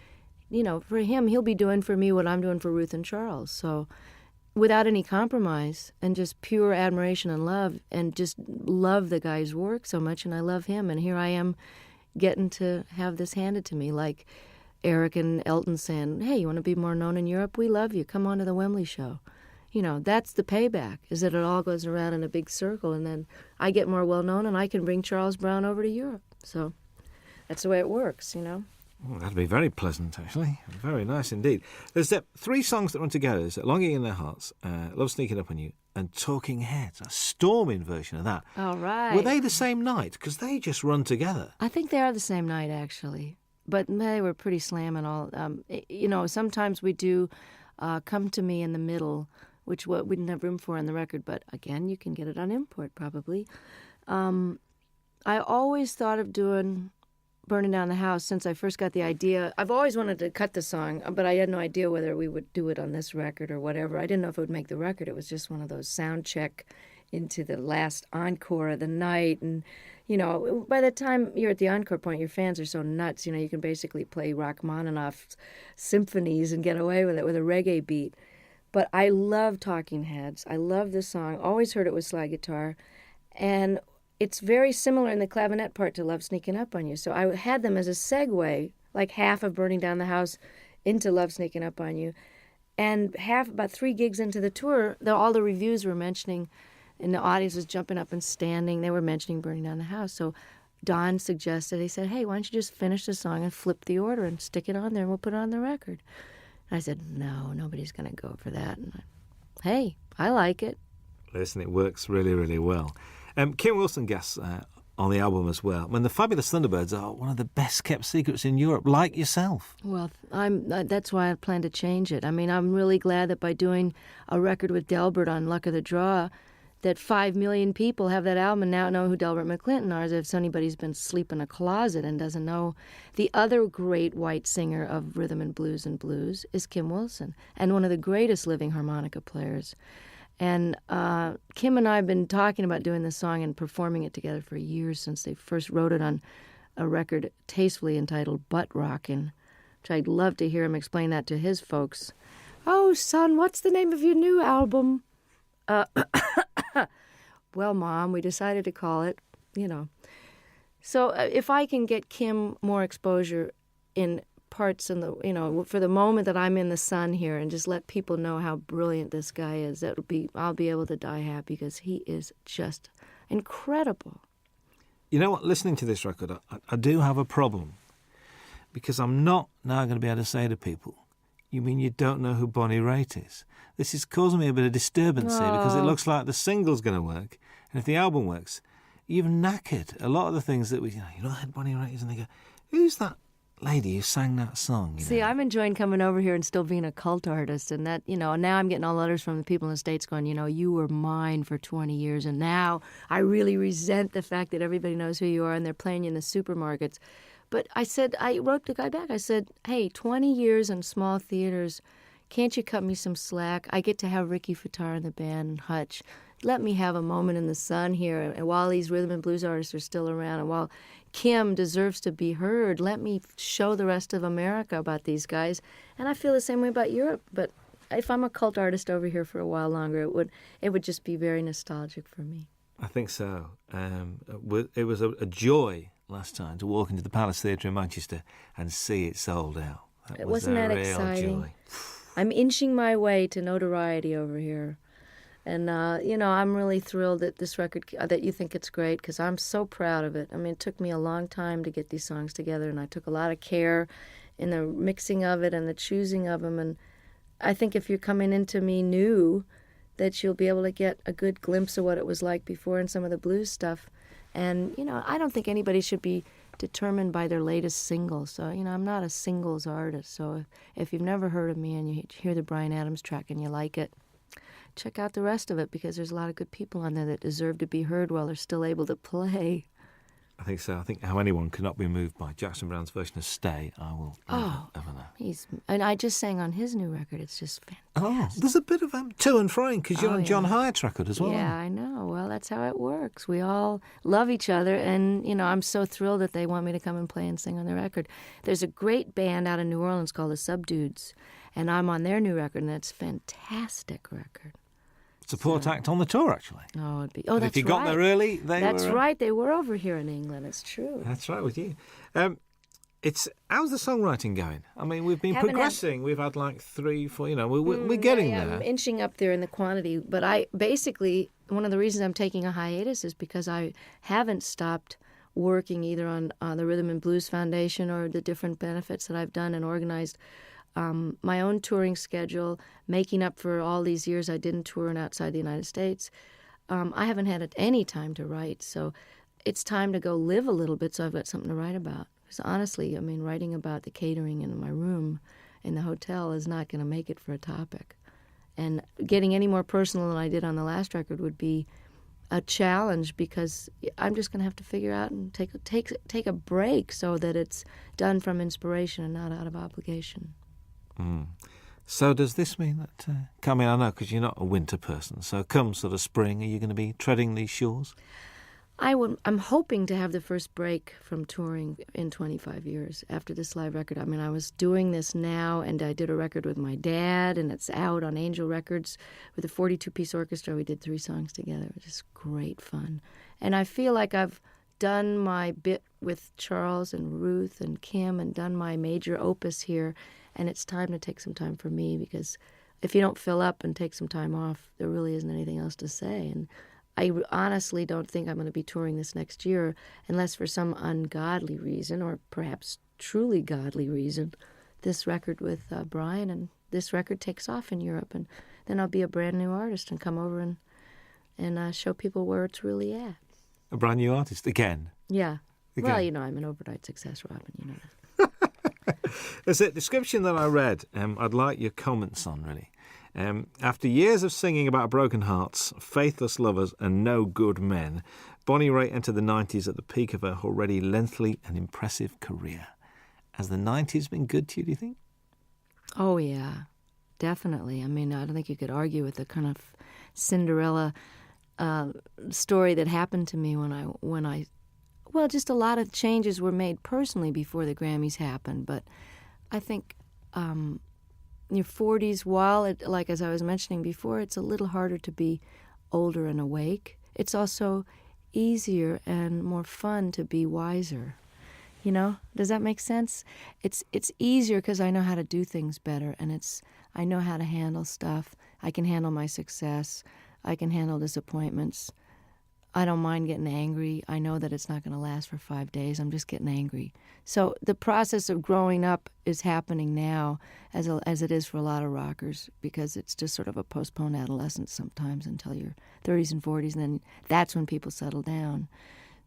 you know, for him, he'll be doing for me what I'm doing for Ruth and Charles. So without any compromise and just pure admiration and love and just love the guy's work so much. And I love him. And here I am getting to have this handed to me like Eric and Elton saying, hey, you want to be more known in Europe? We love you. Come on to the Wembley show. You know, that's the payback, is that it all goes around in a big circle, and then I get more well-known, and I can bring Charles Brown over to Europe. So that's the way it works, you know. Oh, that'd be very pleasant, actually. Very nice indeed. There's 3 songs that run together. There's Longing in Their Hearts, Love Sneaking Up on You, and Talking Heads, a storming version of that. All right. Were they the same night? Because they just run together. I think they are the same night, actually. But they were pretty slamming all. You know, sometimes we do Come to Me in the Middle, which we didn't have room for on the record, but again, you can get it on import probably. I always thought of doing Burning Down the House since I first got the idea. I've always wanted to cut the song, but I had no idea whether we would do it on this record or whatever. I didn't know if it would make the record. It was just one of those sound check into the last encore of the night. And, you know, by the time you're at the encore point, your fans are so nuts. You know, you can basically play Rachmaninoff's symphonies and get away with it with a reggae beat. But I love Talking Heads. I love this song. Always heard it with slide guitar. And it's very similar in the clavinet part to Love Sneaking Up on You. So I had them as a segue, like half of Burning Down the House into Love Sneaking Up on You. And about 3 gigs into the tour, all the reviews were mentioning, and the audience was jumping up and standing. They were mentioning Burning Down the House. So Don suggested, he said, hey, why don't you just finish the song and flip the order and stick it on there and we'll put it on the record. And I said, no, nobody's going to go for that. And hey, I like it. Listen, it works really, really well. Kim Wilson guests on the album as well. I mean, the Fabulous Thunderbirds are one of the best-kept secrets in Europe, like yourself. Well, that's why I plan to change it. I mean, I'm really glad that by doing a record with Delbert on Luck of the Draw, that 5 million people have that album and now know who Delbert McClinton are, as if anybody's been asleep in a closet and doesn't know. The other great white singer of rhythm and blues is Kim Wilson, and one of the greatest living harmonica players. And Kim and I have been talking about doing this song and performing it together for years since they first wrote it on a record tastefully entitled Butt Rockin', which I'd love to hear him explain that to his folks. Oh, son, what's the name of your new album? Well, Mom, we decided to call it, you know. So if I can get Kim more exposure in parts in the, you know, for the moment that I'm in the sun here and just let people know how brilliant this guy is, I'll be able to die happy because he is just incredible. You know what, listening to this record, I do have a problem because I'm not now going to be able to say to people, you mean you don't know who Bonnie Raitt is? This is causing me a bit of disturbance here because it looks like the single's going to work, and if the album works, you've knackered a lot of the things that you know who Bonnie Raitt is, and they go, who's that lady who sang that song? See, I'm enjoying coming over here and still being a cult artist, and that, you know, now I'm getting all letters from the people in the States going, you know, you were mine for 20 years, and now I really resent the fact that everybody knows who you are and they're playing you in the supermarkets. But I wrote the guy back. I said, hey, 20 years in small theaters, can't you cut me some slack? I get to have Ricky Fataar in the band and Hutch. Let me have a moment in the sun here. And while these rhythm and blues artists are still around, and while Kim deserves to be heard, let me show the rest of America about these guys. And I feel the same way about Europe. But if I'm a cult artist over here for a while longer, it would just be very nostalgic for me. I think so. It was a joy last time to walk into the Palace Theatre in Manchester and see it sold out. Wasn't that exciting? Joy. I'm inching my way to notoriety over here. And, you know, I'm really thrilled that this record, that you think it's great, because I'm so proud of it. I mean, it took me a long time to get these songs together, and I took a lot of care in the mixing of it and the choosing of them. And I think if you're coming into me new, that you'll be able to get a good glimpse of what it was like before and some of the blues stuff. And, you know, I don't think anybody should be determined by their latest single. So, you know, I'm not a singles artist. So if you've never heard of me and you hear the Bryan Adams track and you like it, check out the rest of it, because there's a lot of good people on there that deserve to be heard while they're still able to play. I think so. I think how anyone cannot be moved by Jackson Browne's version of Stay, I will ever know. And I just sang on his new record. It's just fantastic. There's a bit of to and froing, because you're on John Hyatt's record as well. Yeah, I know. Well, that's how it works. We all love each other, and, you know, I'm so thrilled that they want me to come and play and sing on their record. There's a great band out in New Orleans called the Subdudes, and I'm on their new record, and it's a fantastic record. Support act on the tour, actually. Oh, it'd be. And That's if you got there early, That's right. They were over here in England. It's true. That's right with you. How's the songwriting going? I mean, we've been progressing. We've had like 3, 4. You know, we're getting there. I'm inching up there in the quantity. But one of the reasons I'm taking a hiatus is because I haven't stopped working either on the Rhythm and Blues Foundation or the different benefits that I've done and organized. My own touring schedule, making up for all these years I didn't tour outside the United States. I haven't had any time to write, so it's time to go live a little bit so I've got something to write about. Because honestly, I mean, writing about the catering in my room in the hotel is not going to make it for a topic. And getting any more personal than I did on the last record would be a challenge, because I'm just going to have to figure out and take a break so that it's done from inspiration and not out of obligation. So does this mean that, I know because you're not a winter person, so come sort of spring, are you going to be treading these shores? I'm hoping to have the first break from touring in 25 years after this live record. I mean, I was doing this now, and I did a record with my dad, and it's out on Angel Records with a 42-piece orchestra. We did 3 songs together. It was just great fun. And I feel like I've done my bit with Charles and Ruth and Kim and done my major opus here, and it's time to take some time for me, because if you don't fill up and take some time off, there really isn't anything else to say. And I honestly don't think I'm going to be touring this next year unless for some ungodly reason, or perhaps truly godly reason, this record with Bryan and this record takes off in Europe, and then I'll be a brand new artist and come over and show people where it's really at. A brand new artist again? Yeah. Again. Well, you know, I'm an overnight success, Robin, you know that. There's a description that I read, I'd like your comments on, really. After years of singing about broken hearts, faithless lovers and no good men, Bonnie Raitt entered the 90s at the peak of her already lengthy and impressive career. Has the 90s been good to you, do you think? Oh, yeah, definitely. I mean, I don't think you could argue with the kind of Cinderella story that happened to me when I well, just a lot of changes were made personally before the Grammys happened. But I think your 40s, while, like as I was mentioning before, it's a little harder to be older and awake. It's also easier and more fun to be wiser. You know, does that make sense? It's easier because I know how to do things better, and I know how to handle stuff. I can handle my success. I can handle disappointments. I don't mind getting angry. I know that it's not going to last for 5 days. I'm just getting angry. So the process of growing up is happening now as it is for a lot of rockers, because it's just sort of a postponed adolescence sometimes until your 30s and 40s, and then that's when people settle down.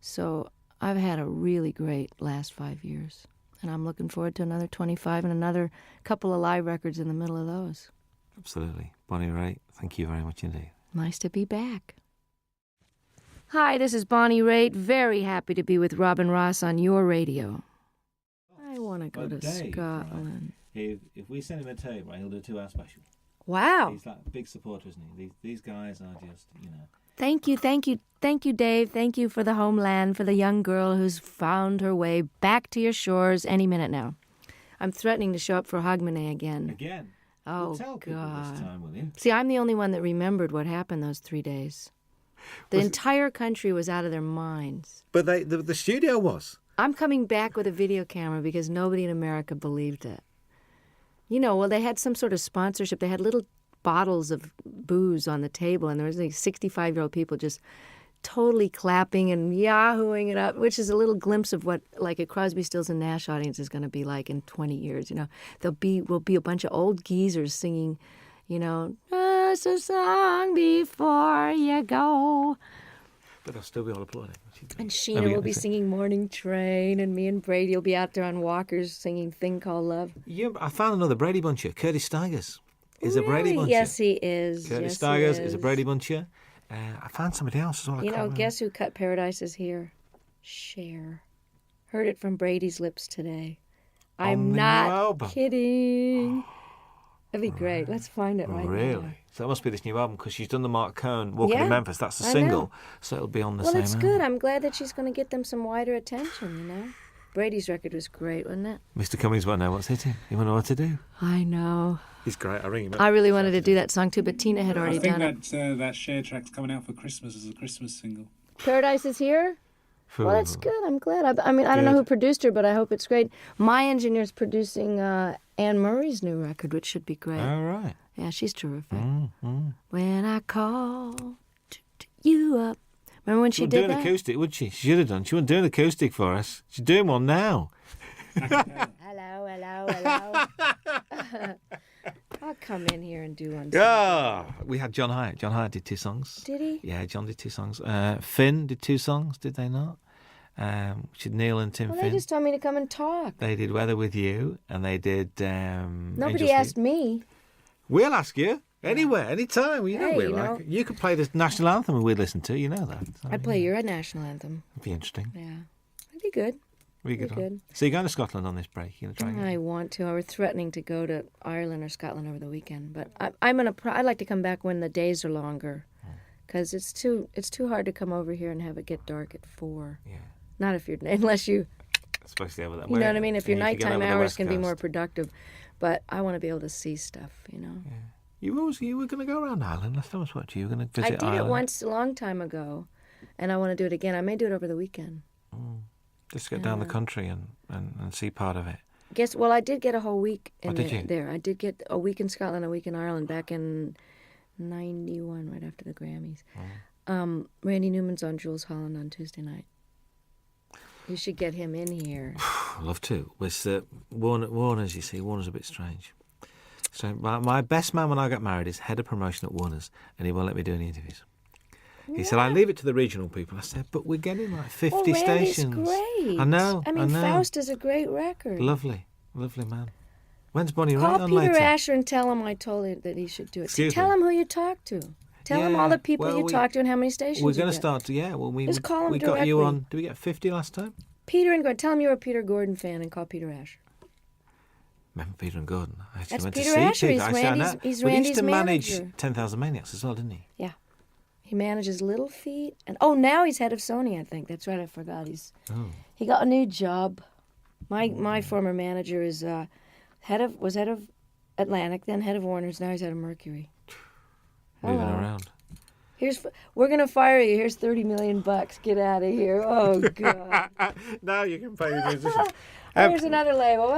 So I've had a really great last 5 years, and I'm looking forward to another 25 and another couple of live records in the middle of those. Absolutely. Bonnie Raitt, thank you very much indeed. Nice to be back. Hi, this is Bonnie Raitt. Very happy to be with Robin Ross on your radio. I want to go to Dave, Scotland. Right. If we send him a tape, right, he'll do a 2-hour special. Wow. He's like a big supporter, isn't he? These guys are just, you know. Thank you, Dave. Thank you for the homeland, for the young girl who's found her way back to your shores any minute now. I'm threatening to show up for Hogmanay again. Again? Oh, well, tell people God. this time, will you? See, I'm the only one that remembered what happened those 3 days. The entire country was out of their minds. But the studio was. I'm coming back with a video camera because nobody in America believed it. You know, well, they had some sort of sponsorship. They had little bottles of booze on the table, and there was like 65-year-old people just totally clapping and yahooing it up, which is a little glimpse of what like a Crosby, Stills and Nash audience is going to be like in 20 years. You know, will be a bunch of old geezers singing, you know, just a song before you go. But they'll still be all applauding. And Sheena will be singing Morning Train, and me and Brady will be out there on walkers singing Thing Called Love. Yeah, I found another Brady Buncher. Curtis Stigers is a Brady Buncher. Yes, he is. Curtis Stigers is a Brady Buncher. I found somebody else as well. You know, guess who cut Paradise Is Here? Cher. Heard it from Brady's lips today. I'm not kidding. That'd be great. Let's find it right now. Really? So that must be this new album because she's done the Mark Cohn Walking in Memphis. That's a single. So it'll be on the same album. Well, it's good. I'm glad that she's going to get them some wider attention, you know? Brady's record was great, wasn't it? Mr. Cummings won't know what's hitting. He won't know what to do. I know. He's great. I ring him up. I really wanted to do that song too, but Tina had already done it. I think that Cher track's coming out for Christmas as a Christmas single. Paradise Is Here? Well, that's good. I'm glad. I mean, I don't know who produced her, but I hope it's great. My engineer's producing Anne Murray's new record, which should be great. All right. Yeah, she's terrific. When I called you up. Remember when she did that? She wouldn't do an acoustic, would she? She should have done. She wouldn't do an acoustic for us. She's doing one now. Hello. I'll come in here and do one. Yeah, we had John Hyatt. John Hyatt did 2 songs. Did he? Yeah, John did 2 songs. Finn did 2 songs, did they not? Which is Neil and Tim Finn. They just told me to come and talk. They did Weather With You, and they did... Nobody asked me. We'll ask you. Anywhere, anytime. You know, know. You could play the national anthem and we'd listen to. You know that. I'd play your national anthem. It'd be interesting. Yeah. It'd be good. Really good. So you're going to Scotland on this break? You're gonna try I want to. I was threatening to go to Ireland or Scotland over the weekend, but I'd like to come back when the days are longer, because it's too hard to come over here and have it get dark at 4. Yeah. Not unless you. Especially over that way. You know what I mean? If your nighttime hours can be more productive, but I want to be able to see stuff. You know. Yeah. You were going to go around Ireland last time I spoke to you. You were going to visit Ireland. I did it once a long time ago, and I want to do it again. I may do it over the weekend. Just get down the country and see part of it. Well, I did get a whole week in you? there. I did get a week in Scotland, a week in Ireland back in 91, right after the Grammys. Randy Newman's on Jules Holland on Tuesday night. You should get him in here. I'd love to. With Warner's, you see, Warner's a bit strange. So my best man when I got married is head of promotion at Warner's, and he won't let me do any interviews. He said, I leave it to the regional people. I said, but we're getting like 50 stations. Great. I know. I mean, Faust is a great record. Lovely man. When's Bonnie Raitt Call on Peter later? Asher and tell him I told him that he should do it. Tell him who you talked to. Tell him all the people you talked to and how many stations we're going to start to, just call him we directly. Got you on, did we get 50 last time? Peter and Gordon. Tell him you're a Peter Gordon fan and call Peter Asher. Remember Peter and Gordon? I actually That's went Peter to see Asher. Peter. He's Randy's he used to manager. manage 10,000 Maniacs as well, didn't he? Yeah. He manages Little Feat. And now he's head of Sony, I think. That's right, I forgot. He got a new job. My former manager is head of Atlantic, then head of Warner's, now he's head of Mercury. Moving around. We're gonna fire you. Here's $30 million. Get out of here. Oh God. Now you can pay the musician. Here's another label.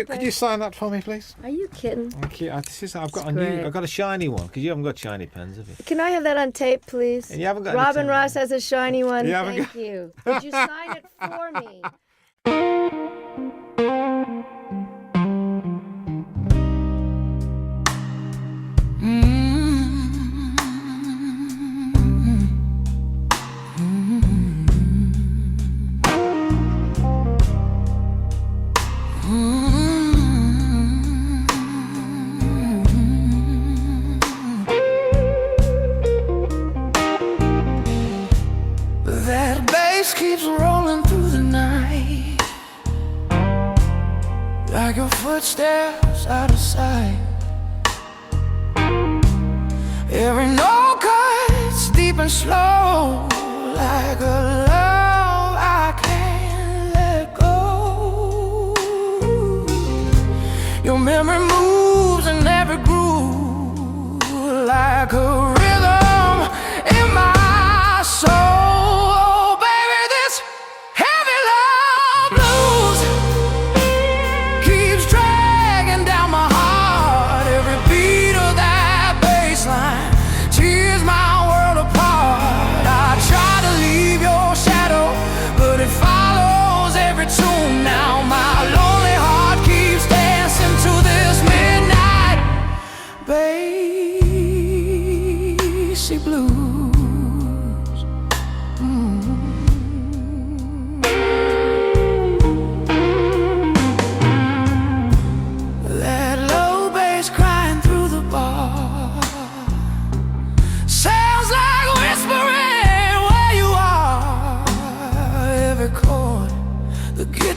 Could you sign that for me, please? Are you kidding? Thank you. I've got a shiny one because you haven't got shiny pens, have you? Can I have that on tape, please? And you haven't got Robin Ross has a shiny one. Thank you. Would you sign it for me? Keeps rolling through the night like your footsteps out of sight. Every note cuts deep and slow like a love I can't let go. Your memory moves in every groove like a rhythm in my soul.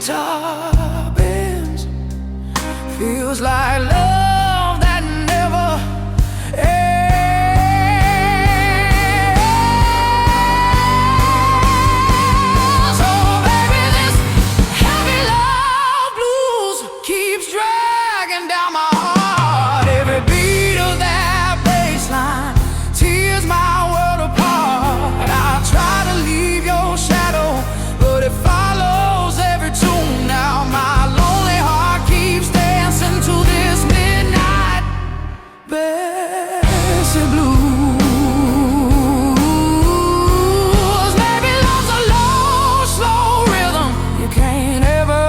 guitar bends. Feels like love that never ends. Oh baby, this heavy love blues keeps dragging down my heart. Every beat of that bass line tears my world apart. I try to leave your shadow, but it follows every tune. Now my lonely heart keeps dancing to this midnight bassy blues. Maybe love's a low, slow rhythm you can't ever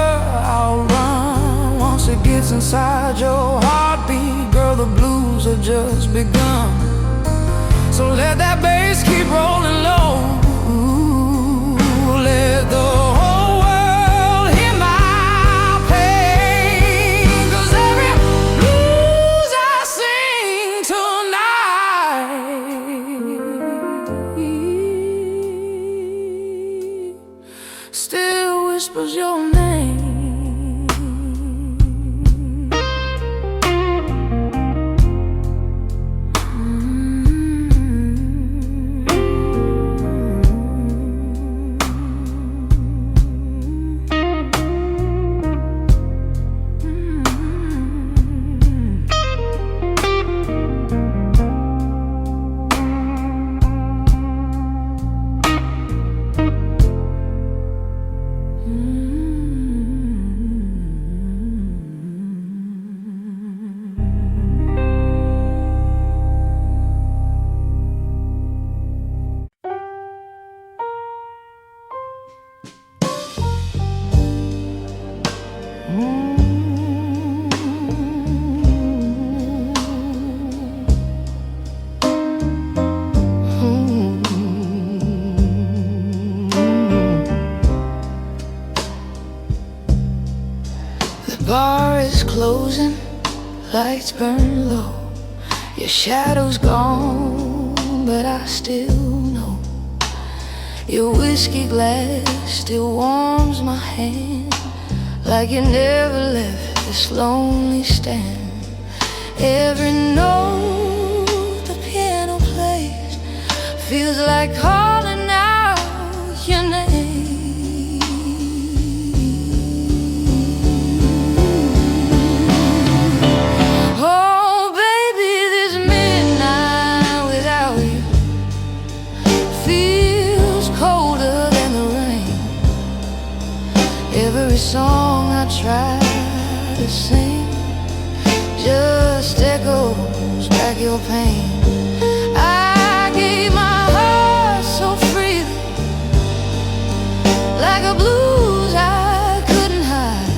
outrun. Once it gets inside your heartbeat, girl, the blues have just begun. So let that bass keep rolling low. Let the whole world hear my pain. 'Cause every blues I sing tonight still whispers your name. The bar is closing, lights burn low. Your shadow's gone, but I still know your whiskey glass still warms my hand, like you never left this lonely stand. Every note the piano plays feels like calling out your name. Oh baby, this midnight without you feels colder than the rain. Every song I try to sing just echoes back your pain. I gave my heart so freely, like a blues I couldn't hide.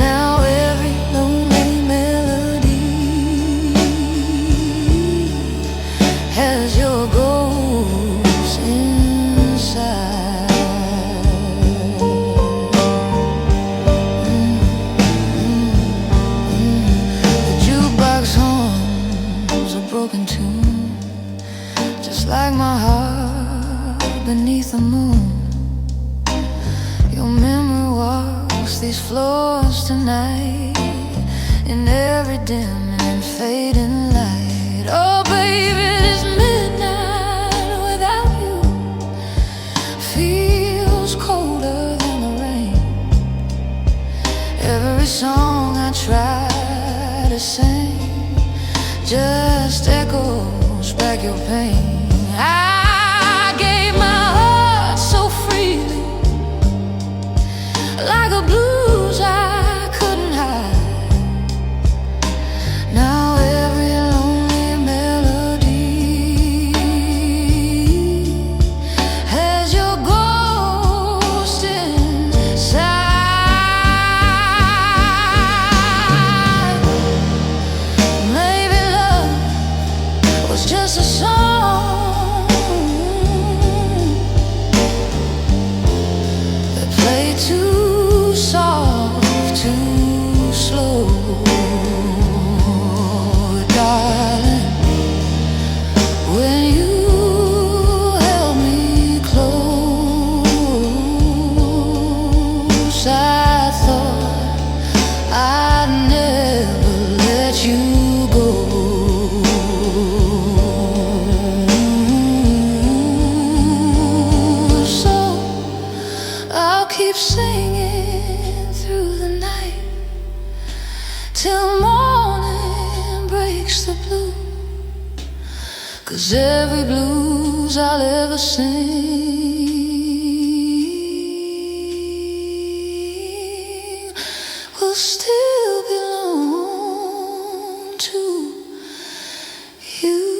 Now every lonely melody has your ghost inside. The jukebox hums a broken tune, just like my heart beneath the moon. Your memory walks these floors tonight, in every dim and fading light. Oh baby, this midnight without you feels colder than the rain. Every song I try to sing just echoes back your pain. I gave my heart so freely, like a blues I couldn't hide. Now every lonely melody has your ghost inside. Maybe love was just a song that played too soft, too slow. Darling, when you held me close, blues I'll ever sing will still belong to you.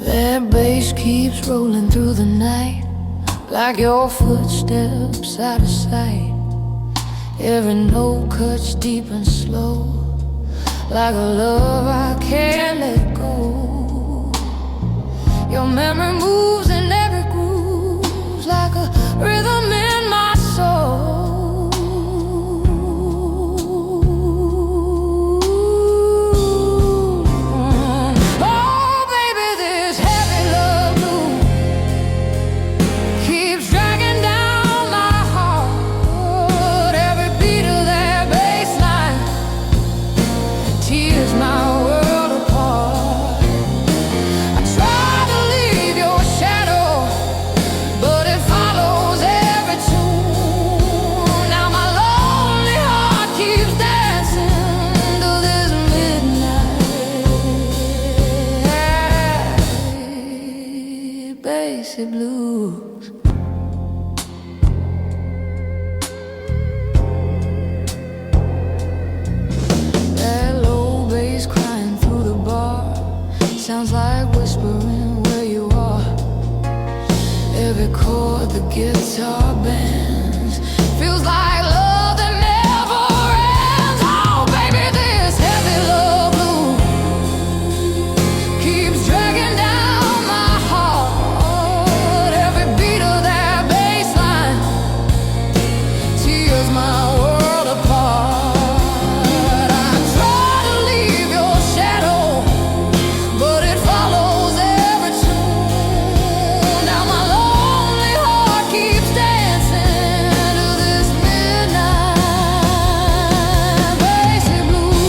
That bass keeps rolling through the night, like your footsteps out of sight. Every note cuts deep and slow, like a love I can't let go. Your memory moves in every groove, like a rhythm in my soul. Oh baby, this heavy love blue keeps dragging down my heart. Every beat of that bass line tears my world apart. I try to leave your shadow, but it follows every tune. Now my lonely heart keeps dancing to this midnight bassy blues. That low bass crying through the bar sounds like whispering where you are. Every chord the guitar bends feels like love that never ends. Oh baby, this heavy love blue keeps dragging down my heart. Every beat of that bass line tears my world apart. I try to leave your shadow, but it follows every tune. Now my lonely heart keeps dancing to this midnight bassy blues.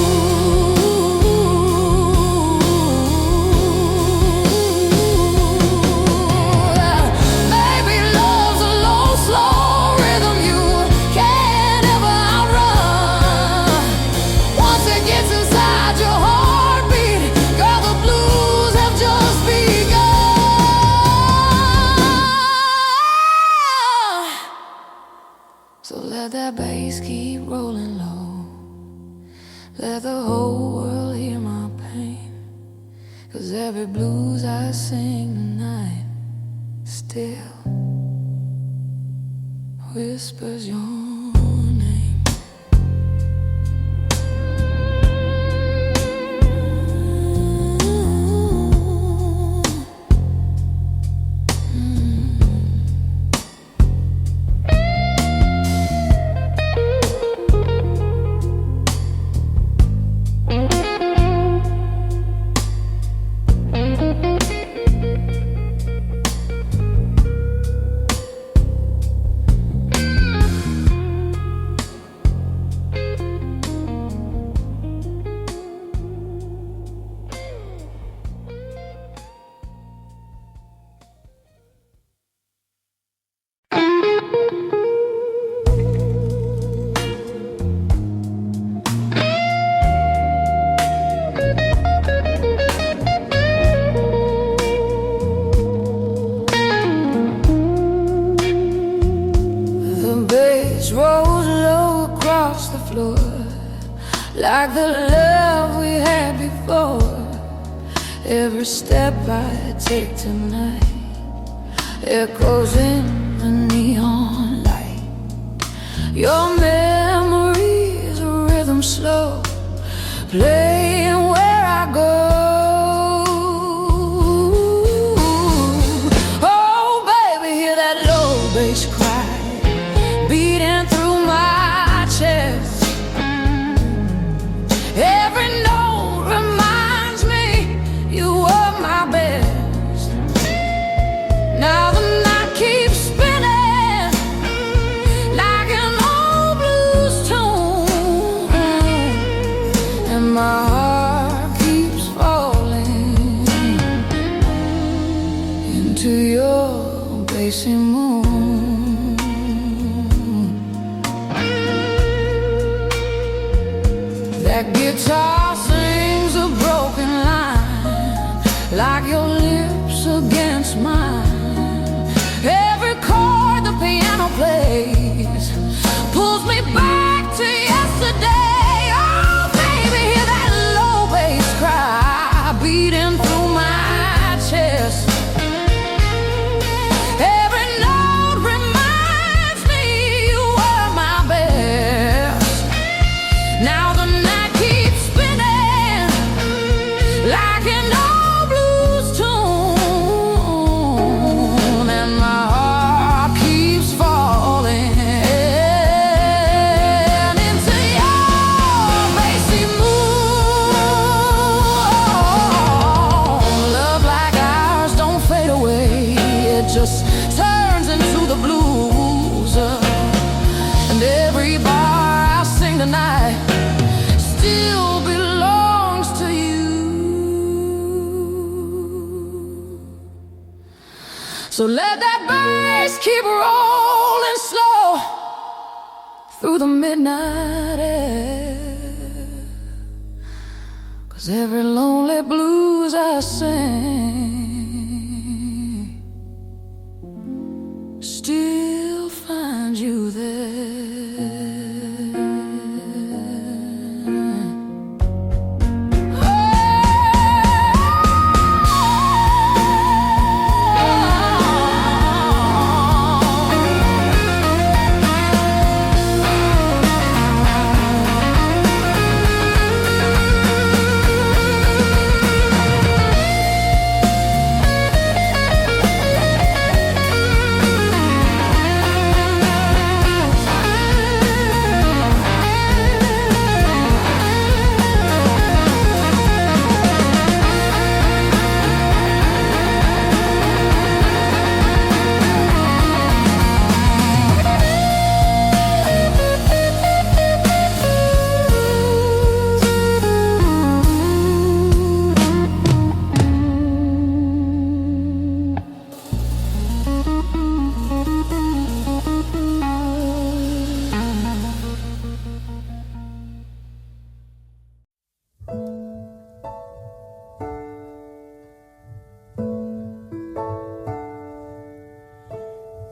Baby, love's a low, slow rhythm you can't ever outrun. Once it gets inside your heartbeat, girl, the blues have just begun. So let that bass keep rolling low. Let the whole world hear my pain. 'Cause every blues I sing tonight still whispers your name. The bass rolls low across the floor, like the love we had before. Every step I take tonight echoes in the neon light. Your memories, a rhythm slow, playing where I go. Oh baby, hear that low bass cry beating through my chest. Every note reminds me you were my best. Now the night keeps spinning like an old blues tune, and my heart keeps falling into your bassy moon. So let that bass keep rolling slow through the midnight air, 'cause every lonely blues I sing still finds you there.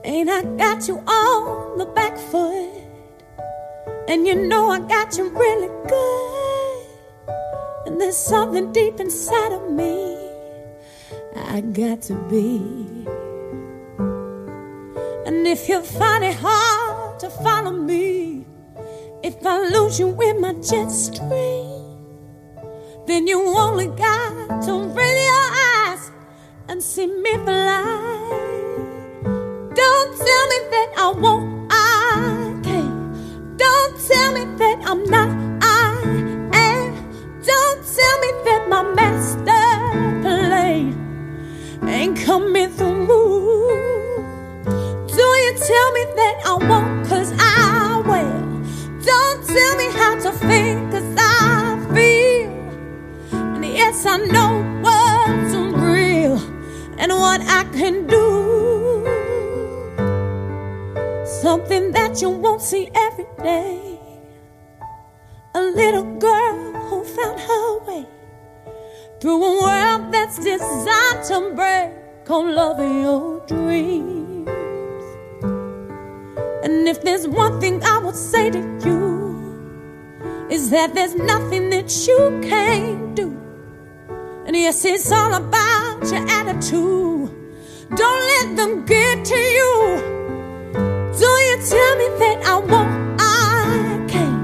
Ain't I got you on the back foot? And you know I got you really good. And there's something deep inside of me I got to be. And if you find it hard to follow me, if I lose you in my jet stream, then you only got to raise your eyes and see me fly. Don't tell me that I won't, I can't. Don't tell me that I'm not, I am. Don't tell me that my master plan ain't coming through. Do you tell me that I won't, 'cause I will. Don't tell me how to think, 'cause I feel. And yes, I know what's real and what I can do. Something that you won't see every day. A little girl who found her way through a world that's designed to break on loving your dreams. And if there's one thing I would say to you, is that there's nothing that you can't do. And yes, it's all about your attitude. Don't let them get to you. Do you tell me that I won't, I can't.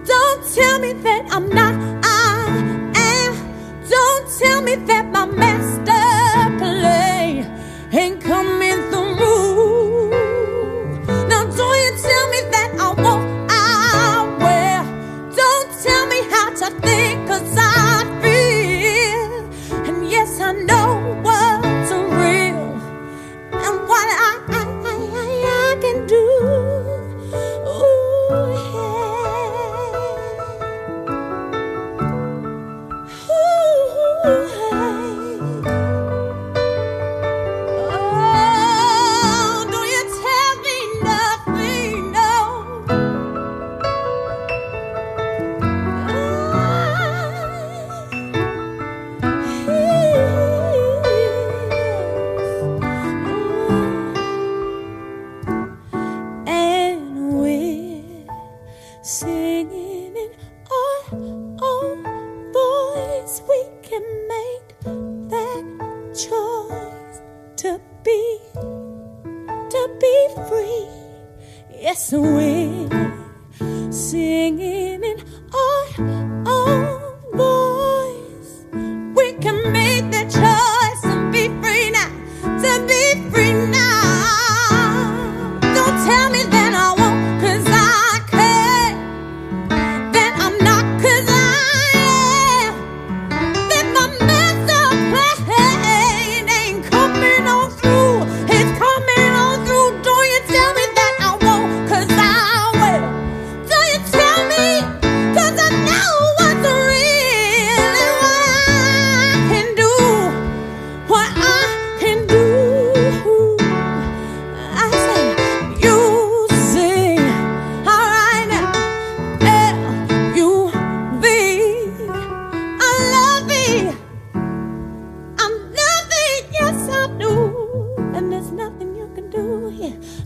Don't tell me that I'm not, I am. Don't tell me that my master plan ain't coming through. Now do you tell me that I won't, I will. Don't tell me how to think, 'cause I feel. And yes, I know what's real and what I can do. Ooh, yeah. Ooh, hey. Oh, do you tell me nothing? No. Singing in our own voice, we can make that choice to be free. Yes, we're singing in our own voice. We can make that choice to be free now, to be free now. Don't tell me that I won't, 'cause I can't. That I'm not, 'cause I am. That my master plan ain't coming on through. It's coming on through. Do you tell me that I won't, 'cause I will. Do you tell me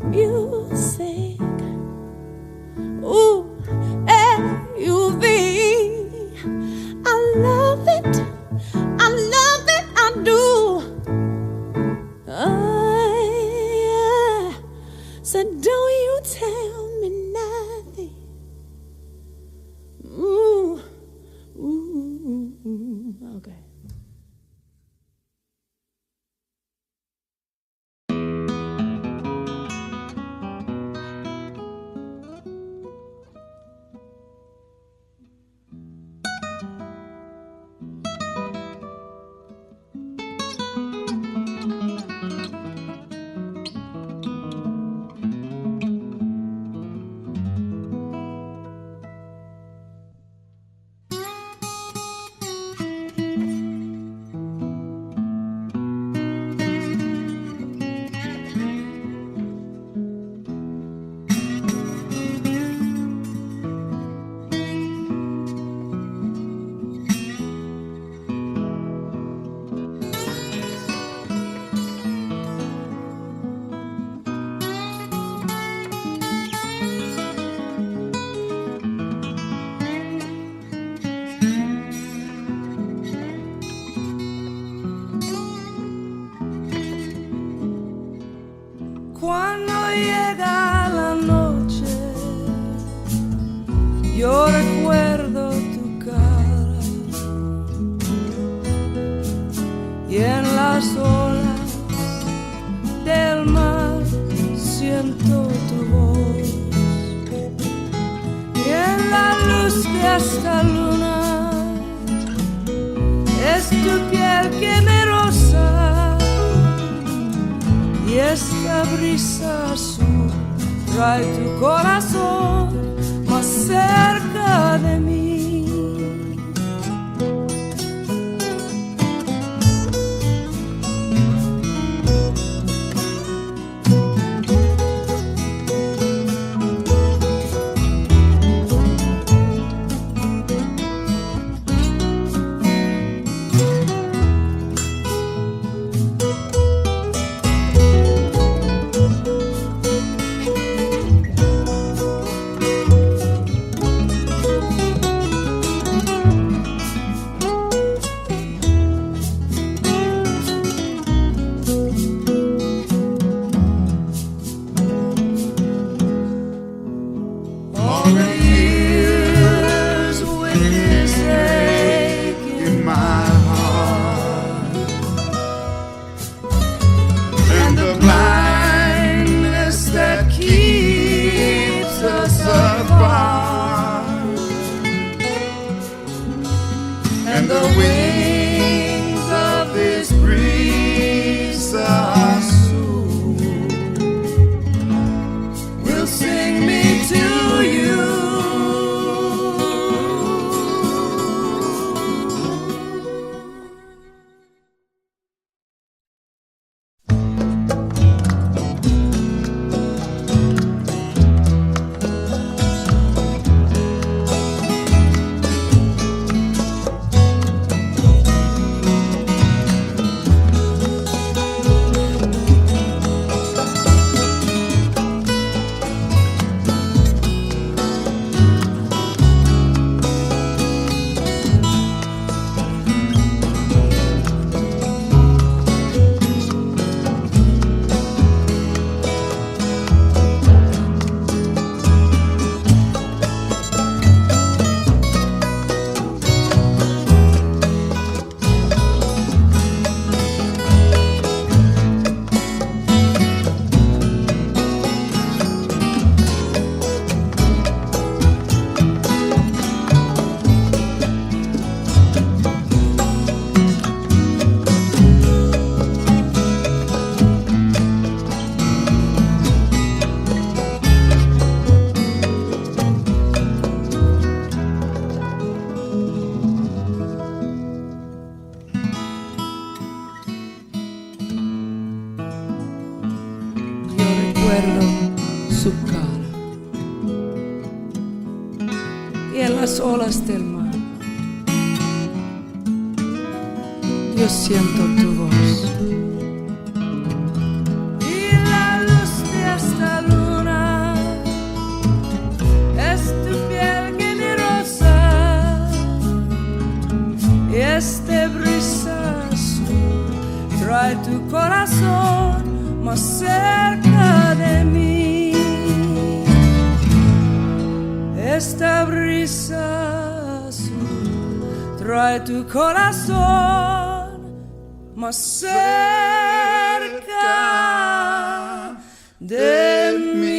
music. Ooh, L-U-V. I love it, I love it, I do. So don't you tell me nothing. Ooh, okay. Cuando llega la noche, yo recuerdo tu cara y en las olas del mar siento tu voz y en la luz de esta luna es tu piel que me roza. Y esta brisa azul trae tu corazón más cerca de mí. Su cara y en las olas del mar yo siento tu voz y la luz de esta trae tu corazón más cerca de mí.